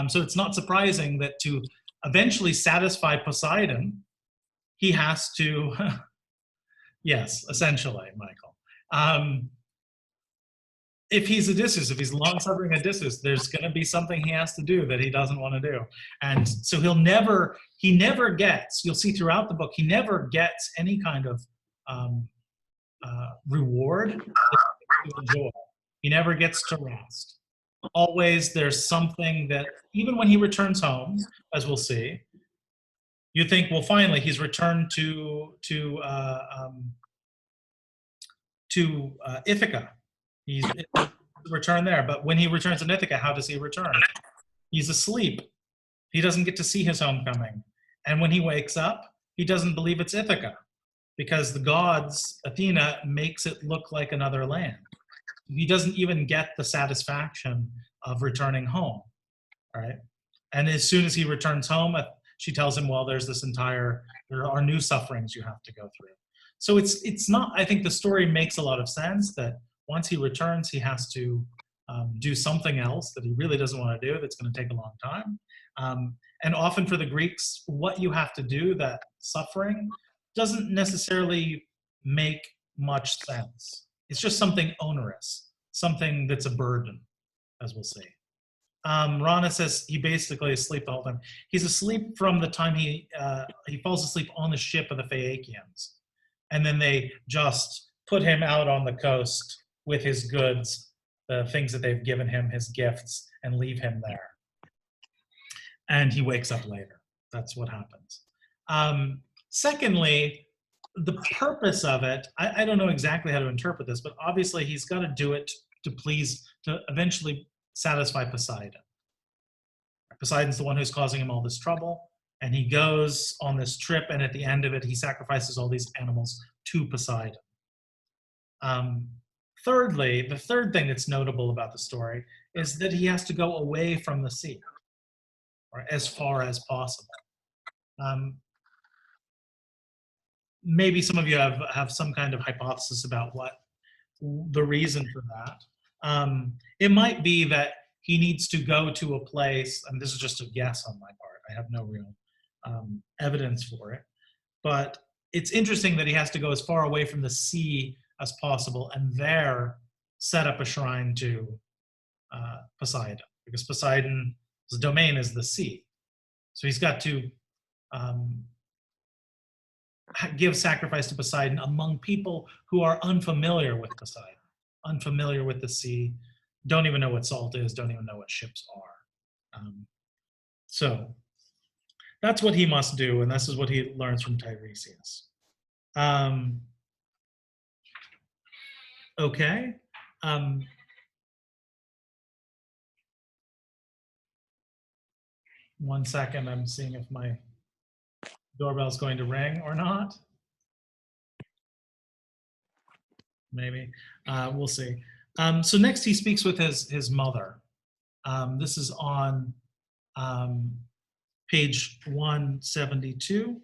So it's not surprising that to eventually satisfy Poseidon, he has to, yes, essentially, Michael. If he's Odysseus, if he's long-suffering Odysseus, there's going to be something he has to do that he doesn't want to do. And so he never gets, you'll see throughout the book, he never gets any kind of reward to enjoy. He never gets to rest. Always there's something that, even when he returns home, as we'll see, you think, well, finally, he's returned to Ithaca. He's returned there. But when he returns to Ithaca, how does he return? He's asleep. He doesn't get to see his homecoming. And when he wakes up, he doesn't believe it's Ithaca because the gods, Athena, makes it look like another land. He doesn't even get the satisfaction of returning home, right? And as soon as he returns home, she tells him, well, there are new sufferings you have to go through. So it's not, I think the story makes a lot of sense that once he returns, he has to do something else that he really doesn't want to do that's going to take a long time. And often for the Greeks, what you have to do, that suffering, doesn't necessarily make much sense. It's just something onerous, something that's a burden, as we'll see. Rana says he basically is asleep the whole time. He's asleep from the time he falls asleep on the ship of the Phaeacians. And then they just put him out on the coast with his goods, the things that they've given him, his gifts, and leave him there. And he wakes up later. That's what happens. Secondly, the purpose of it, I don't know exactly how to interpret this, but obviously he's got to do it to eventually satisfy Poseidon. Poseidon's the one who's causing him all this trouble, and he goes on this trip, and at the end of it, he sacrifices all these animals to Poseidon. Thirdly, the third thing that's notable about the story is that he has to go away from the sea, or as far as possible. Maybe some of you have some kind of hypothesis about what the reason for that. It might be that he needs to go to a place, and this is just a guess on my part, I have no real evidence for it, but it's interesting that he has to go as far away from the sea as possible and there set up a shrine to Poseidon, because Poseidon's domain is the sea. So he's got to give sacrifice to Poseidon among people who are unfamiliar with Poseidon, unfamiliar with the sea, don't even know what salt is, don't even know what ships are. So that's what he must do, and this is what he learns from Tiresias. Okay. One second, I'm seeing if my doorbell's going to ring or not. Maybe. We'll see. So next he speaks with his mother. This is on page 172.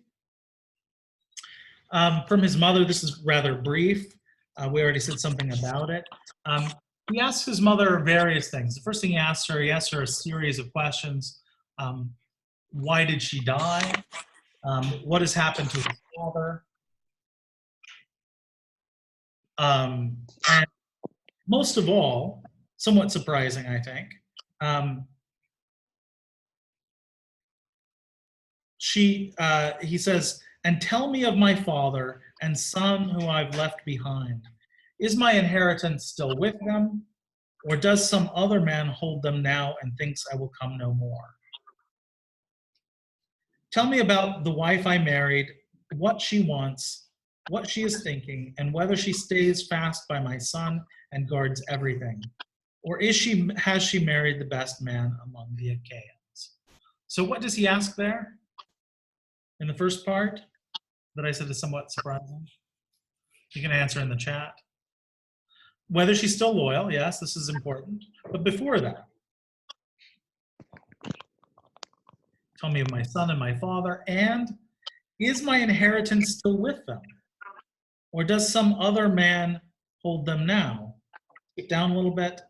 From his mother, this is rather brief. We already said something about it. He asks his mother various things. The first thing he asks her a series of questions. Why did she die? What has happened to his father? And most of all, somewhat surprising, I think, he says, and tell me of my father and son who I've left behind. Is my inheritance still with them? Or does some other man hold them now and thinks I will come no more? Tell me about the wife I married, what she wants, what she is thinking, and whether she stays fast by my son and guards everything, or has she married the best man among the Achaeans? So what does he ask there in the first part that I said is somewhat surprising? You can answer in the chat. Whether she's still loyal, yes, this is important. But before that, tell me of my son and my father, and is my inheritance still with them? Or does some other man hold them now? Get down a little bit.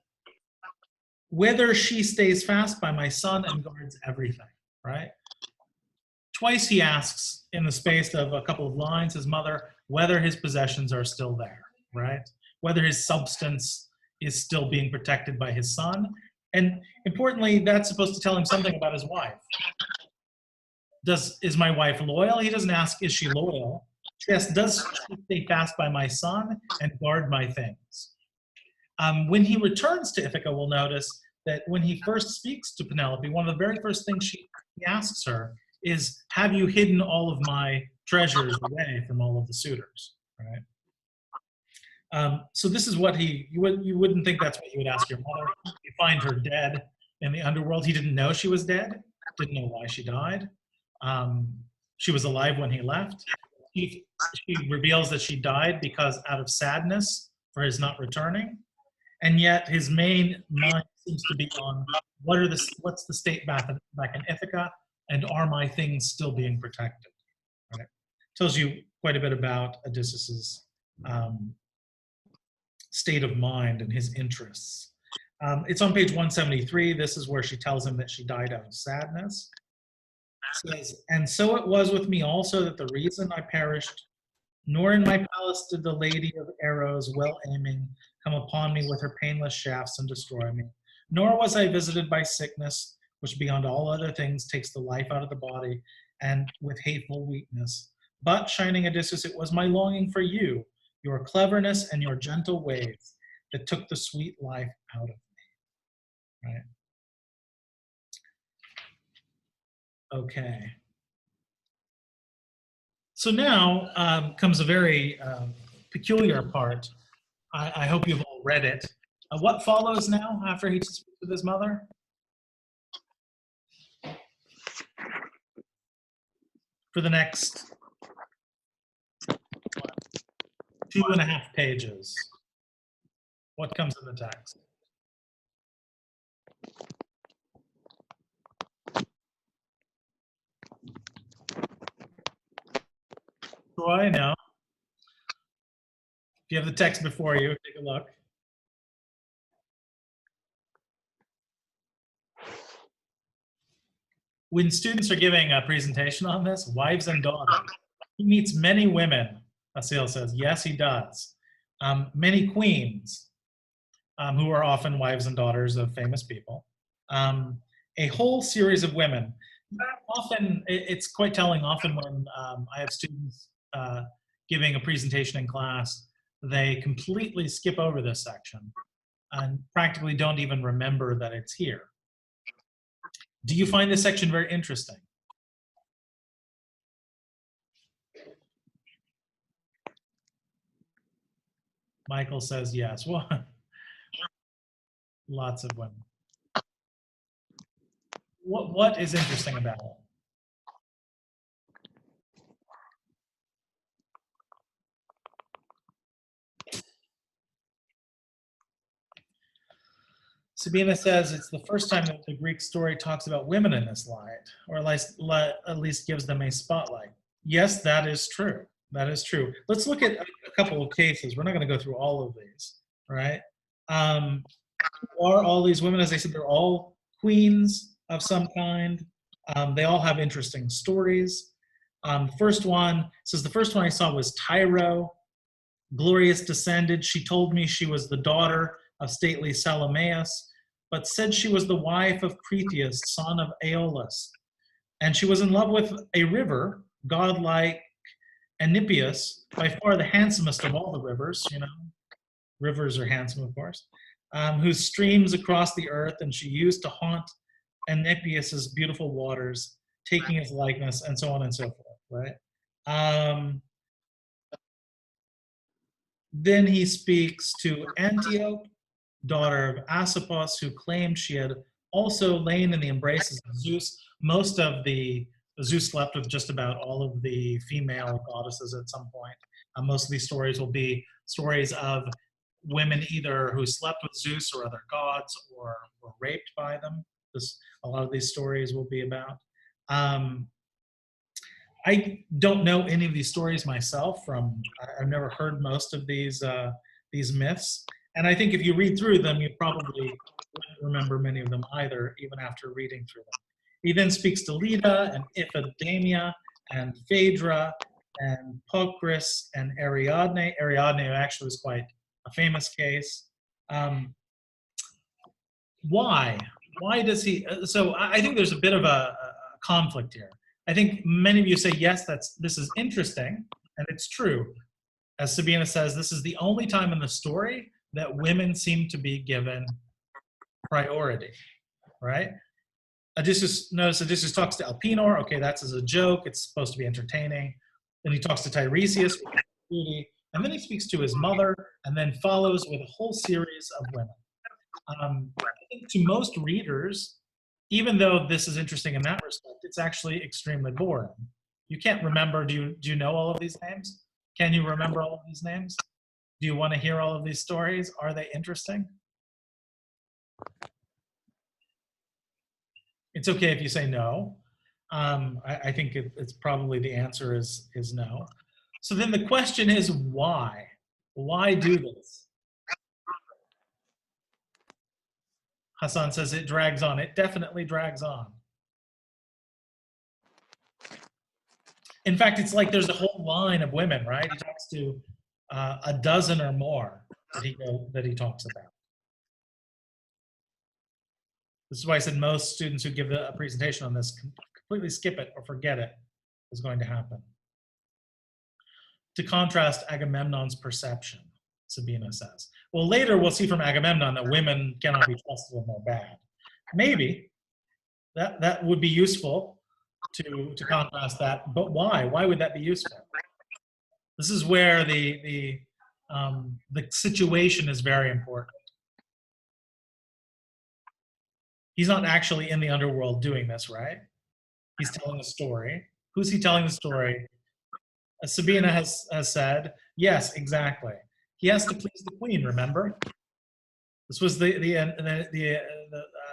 Whether she stays fast by my son and guards everything, right? Twice he asks in the space of a couple of lines his mother whether his possessions are still there, right? Whether his substance is still being protected by his son. And importantly, that's supposed to tell him something about his wife. Is my wife loyal? He doesn't ask, is she loyal? Yes, does she stay fast by my son and guard my things? When he returns to Ithaca, we'll notice that when he first speaks to Penelope, one of the very first things he asks her is, have you hidden all of my treasures away from all of the suitors? Right? So this is what you wouldn't think that's what you would ask your mother. You find her dead in the underworld. He didn't know she was dead, didn't know why she died. She was alive when he left. She reveals that she died because out of sadness for his not returning. And yet his main mind seems to be on what's the state back in Ithaca, and are my things still being protected? Right? Tells you quite a bit about Odysseus's state of mind and his interests. It's on page 173. This is where she tells him that she died out of sadness. It says, and so it was with me also that the reason I perished, nor in my palace did the lady of arrows well aiming come upon me with her painless shafts and destroy me, nor was I visited by sickness, which beyond all other things takes the life out of the body, and with hateful weakness. But, shining Odysseus, it was my longing for you, your cleverness and your gentle ways, that took the sweet life out of me. Right? Okay. So now comes a very peculiar part. I hope you've all read it. What follows now after he speaks with his mother? For the next 2.5 pages, what comes in the text? Troy, no. If you have the text before you, take a look. When students are giving a presentation on this, wives and daughters, he meets many women, Asil says. Yes, he does. Many queens, who are often wives and daughters of famous people. A whole series of women. Often, it's quite telling, often when I have students giving a presentation in class, they completely skip over this section and practically don't even remember that it's here. Do you find this section very interesting? Michael says yes. Well, lots of women. What is interesting about it? Sabina says it's the first time that the Greek story talks about women in this light, or at least gives them a spotlight. Yes, that is true. That is true. Let's look at a couple of cases. We're not going to go through all of these, right? Are all these women, as I said, they're all queens of some kind. They all have interesting stories. First one says the first one I saw was Tyro, glorious descended. She told me she was the daughter of stately Salamaeus, but said she was the wife of Cretheus, son of Aeolus. And she was in love with a river, godlike Enipeus, by far the handsomest of all the rivers, you know. Rivers are handsome, of course, whose streams across the earth, and she used to haunt Enipeus's beautiful waters, taking his likeness, and so on and so forth, right? Then he speaks to Antiope, daughter of Asopos, who claimed she had also lain in the embraces of Zeus. Most of the Zeus slept with just about all of the female goddesses at some point. Most of these stories will be stories of women either who slept with Zeus or other gods or were raped by them. A lot of these stories will be about. I don't know any of these stories myself. I've never heard most of these myths, and I think if you read through them, you probably wouldn't remember many of them either, even after reading through them. He then speaks to Leda and Iphidamia and Phaedra and Procris and Ariadne. Ariadne actually was quite a famous case. Why? Why does he? So I think there's a bit of a conflict here. I think many of you say, yes, this is interesting, and it's true. As Sabina says, this is the only time in the story that women seem to be given priority, right? Notice Odysseus talks to Elpenor. Okay, that's as a joke. It's supposed to be entertaining. Then he talks to Tiresias, and then he speaks to his mother, and then follows with a whole series of women. I think to most readers, even though this is interesting in that respect, it's actually extremely boring. You can't remember, do you know all of these names? Can you remember all of these names? Do you want to hear all of these stories? Are they interesting? It's okay if you say no. I think it's probably the answer is no. So then the question is why? Why do this? Hassan says it drags on. It definitely drags on. In fact, it's like there's a whole line of women, right? He talks to a dozen or more that he talks about. This is why I said most students who give a presentation on this completely skip it or forget it is going to happen. To contrast Agamemnon's perception, Sabina says. Well, later we'll see from Agamemnon that women cannot be trusted and they're bad. Maybe that would be useful to contrast that, but why? Why would that be useful? This is where the situation is very important. He's not actually in the underworld doing this, right? He's telling a story. Who's he telling the story? As Sabina has said, yes, exactly. He has to please the queen, remember? This was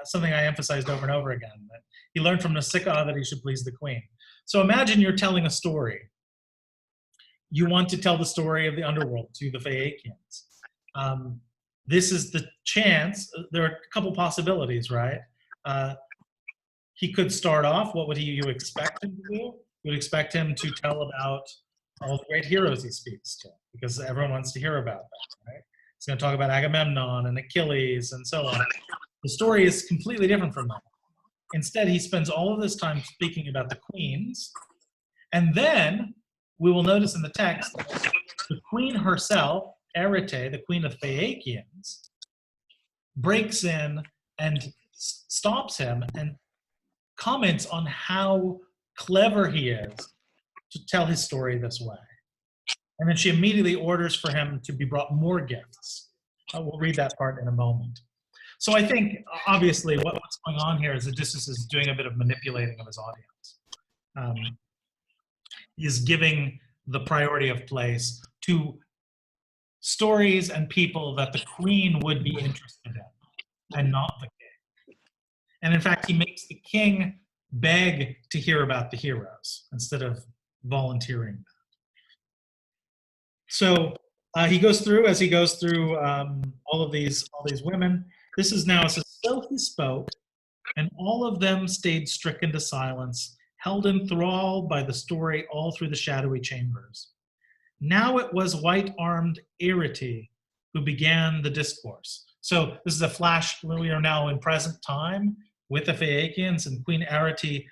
something I emphasized over and over again, that he learned from Nausicaa that he should please the queen. So imagine you're telling a story. You want to tell the story of the underworld to the Phaeacians. This is the chance. There are a couple possibilities, right? He could start off, what would you expect him to do? You would expect him to tell about all the great heroes he speaks to, because everyone wants to hear about that, right? He's going to talk about Agamemnon and Achilles and so on. The story is completely different from that. Instead, he spends all of this time speaking about the queens, and then we will notice in the text the queen herself, Arete, the queen of Phaeacians, breaks in and stops him and comments on how clever he is to tell his story this way. And then she immediately orders for him to be brought more gifts. We'll read that part in a moment. So I think, obviously, what's going on here is Odysseus is doing a bit of manipulating of his audience. He's giving the priority of place to stories and people that the queen would be interested in, and not the king. And in fact, he makes the king beg to hear about the heroes instead of volunteering that. So he goes through all of these women. This is now, it says, so he spoke, and all of them stayed stricken to silence, held enthralled by the story all through the shadowy chambers. Now it was white-armed Arete who began the discourse. So this is a flash. We are now in present time with the Phaeacians, and Queen Arete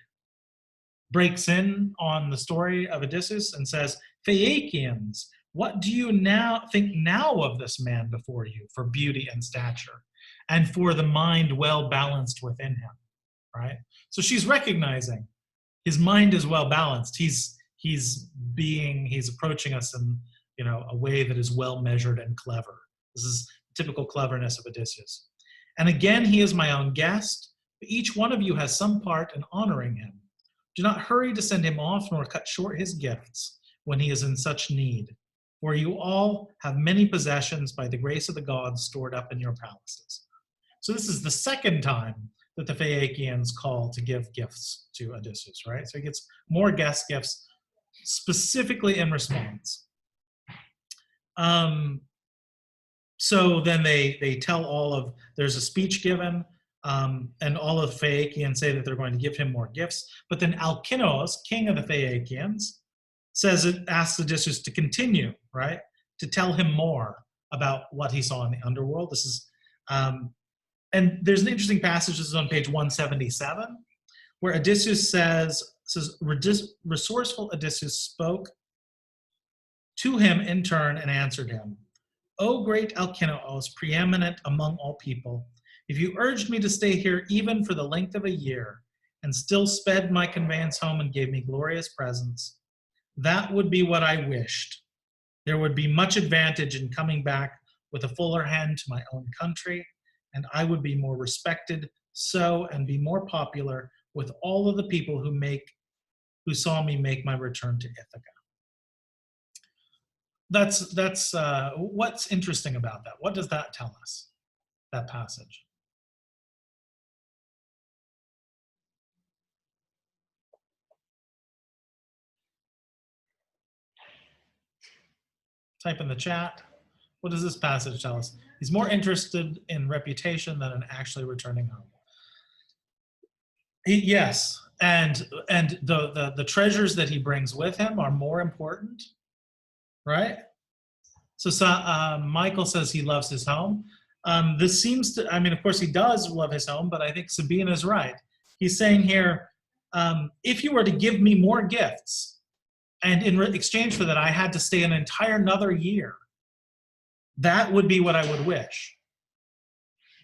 breaks in on the story of Odysseus and says, Phaeacians, what do you now think of this man before you for beauty and stature, and for the mind well balanced within him, right? So she's recognizing his mind is well balanced. He's approaching us a way that is well measured and clever. This is typical cleverness of Odysseus. And again, he is my own guest, but each one of you has some part in honoring him. Do not hurry to send him off, nor cut short his gifts when he is in such need. For you all have many possessions by the grace of the gods stored up in your palaces. So this is the second time that the Phaeacians call to give gifts to Odysseus, right? So he gets more guest gifts specifically in response. So then they tell all of, there's a speech given, and all of the Phaeacians say that they're going to give him more gifts. But then Alcinous, king of the Phaeacians, asks Odysseus to continue, right? To tell him more about what he saw in the underworld. This is, and there's an interesting passage, this is on page 177, where Odysseus says, resourceful Odysseus spoke to him in turn and answered him, O great Alcinous, preeminent among all people, if you urged me to stay here even for the length of a year, and still sped my conveyance home and gave me glorious presents, that would be what I wished. There would be much advantage in coming back with a fuller hand to my own country, and I would be more respected so and be more popular with all of the people who saw me make my return to Ithaca. That's what's interesting about that. What does that tell us, that passage? Type in the chat. What does this passage tell us? He's more interested in reputation than in actually returning home. Yes, and the treasures that he brings with him are more important, right? So Michael says he loves his home. This seems to, I mean, of course he does love his home, but I think Sabine is right. He's saying here, if you were to give me more gifts, and in exchange for that, I had to stay an entire another year, that would be what I would wish.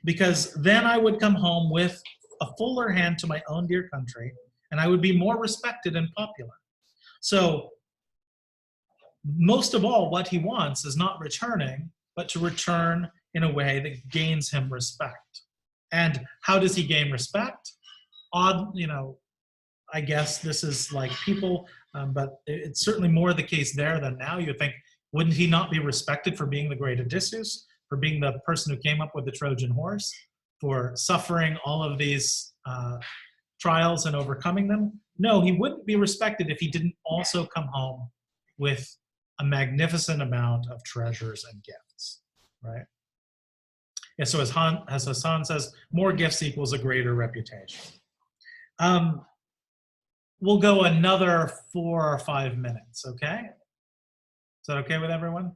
Because then I would come home with a fuller hand to my own dear country, and I would be more respected and popular. So most of all, what he wants is not returning, but to return in a way that gains him respect. And how does he gain respect? I guess this is like people, but it's certainly more the case there than now. You think, wouldn't he not be respected for being the great Odysseus, for being the person who came up with the Trojan horse, for suffering all of these trials and overcoming them? No, he wouldn't be respected if he didn't also come home with a magnificent amount of treasures and gifts, right? Yeah, so as Hassan says, more gifts equals a greater reputation. We'll go another 4 or 5 minutes, okay? Is that okay with everyone?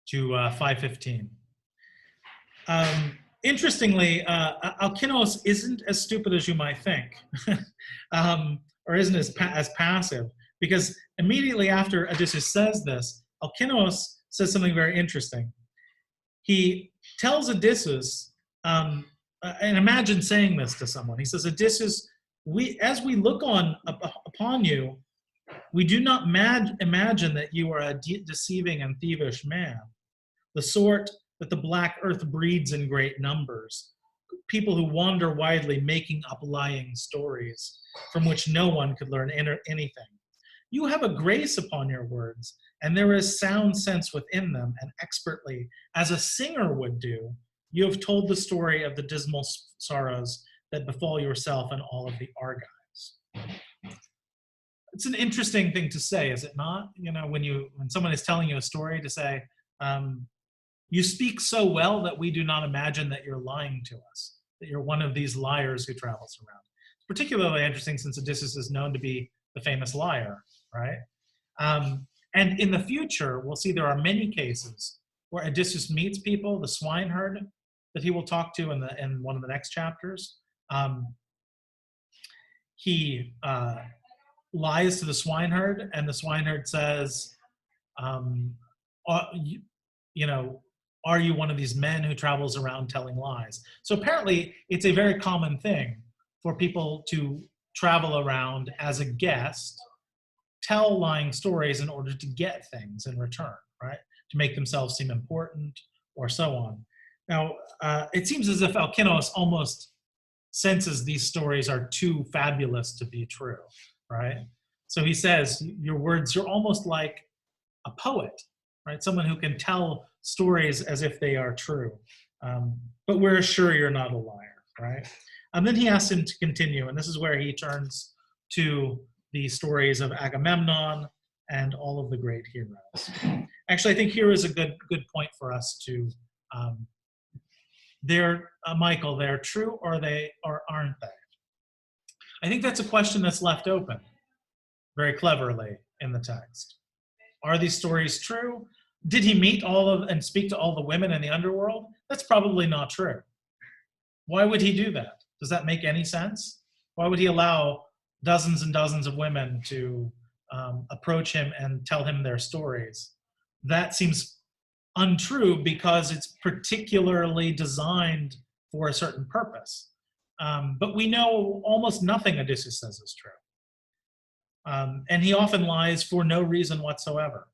To 5:15. Interestingly, Alcinous isn't as stupid as you might think, or isn't as passive, because immediately after Odysseus says this, Alcinous says something very interesting. He tells Odysseus, and imagine saying this to someone. He says, Odysseus, as we look upon you, we do not imagine that you are a deceiving and thievish man, the sort that the black earth breeds in great numbers, people who wander widely making up lying stories from which no one could learn anything. You have a grace upon your words, and there is sound sense within them, and expertly, as a singer would do, you have told the story of the dismal sorrows that befall yourself and all of the Argives. It's an interesting thing to say, is it not? When someone is telling you a story, to say, you speak so well that we do not imagine that you're lying to us, that you're one of these liars who travels around. It's particularly interesting since Odysseus is known to be the famous liar, right? And in the future, we'll see there are many cases where Odysseus meets people, the swineherd that he will talk to in one of the next chapters. He lies to the swineherd, and the swineherd says, are you one of these men who travels around telling lies? So apparently it's a very common thing for people to travel around as a guest, tell lying stories in order to get things in return, right? To make themselves seem important or so on. Now, it seems as if Alcinous almost senses these stories are too fabulous to be true, right? So he says, your words, you're almost like a poet, right? Someone who can tell stories as if they are true. But we're sure you're not a liar, right? And then he asks him to continue, and this is where he turns to the stories of Agamemnon and all of the great heroes. Actually, I think here is a good point for us to, Michael, they're true or aren't they? I think that's a question that's left open very cleverly in the text. Are these stories true? Did he meet all of and speak to all the women in the underworld? That's probably not true. Why would he do that? Does that make any sense? Why would he allow dozens and dozens of women to approach him and tell him their stories? That seems untrue because it's particularly designed for a certain purpose. But we know almost nothing Odysseus says is true. And he often lies for no reason whatsoever.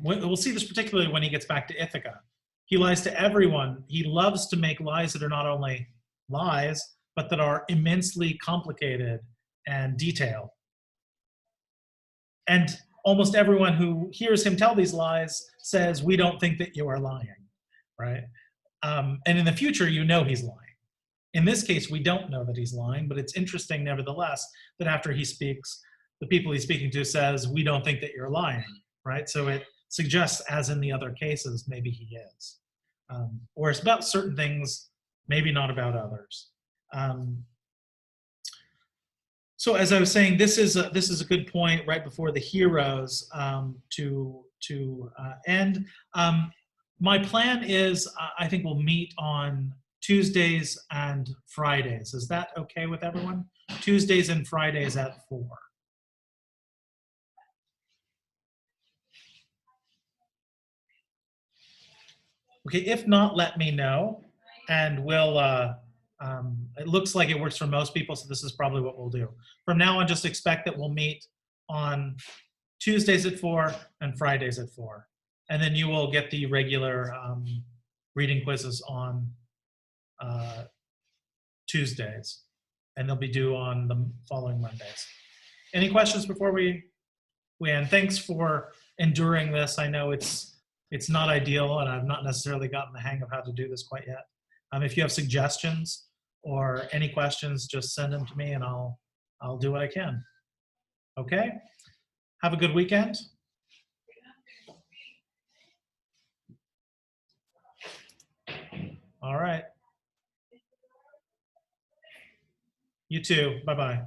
We'll see this particularly when he gets back to Ithaca. He lies to everyone. He loves to make lies that are not only lies, but that are immensely complicated and detailed. And almost everyone who hears him tell these lies says, we don't think that you are lying, right? And in the future, you know he's lying. In this case, we don't know that he's lying, but it's interesting nevertheless that after he speaks, the people he's speaking to says, we don't think that you're lying, right? So it suggests, as in the other cases, maybe he is. Or it's about certain things, maybe not about others. So as I was saying, this is a good point right before the heroes to end. My plan is I think we'll meet on Tuesdays and Fridays. Is that okay with everyone? Tuesdays and Fridays at 4. Okay, if not, let me know, and we'll, it looks like it works for most people, so this is probably what we'll do. From now on, just expect that we'll meet on Tuesdays at 4 and Fridays at 4. And then you will get the regular reading quizzes on Tuesdays, and they'll be due on the following Mondays. Any questions before we end? Thanks for enduring this. I know it's not ideal, and I've not necessarily gotten the hang of how to do this quite yet. If you have suggestions or any questions, just send them to me, and I'll do what I can. Okay? Have a good weekend. All right. You too. Bye-bye.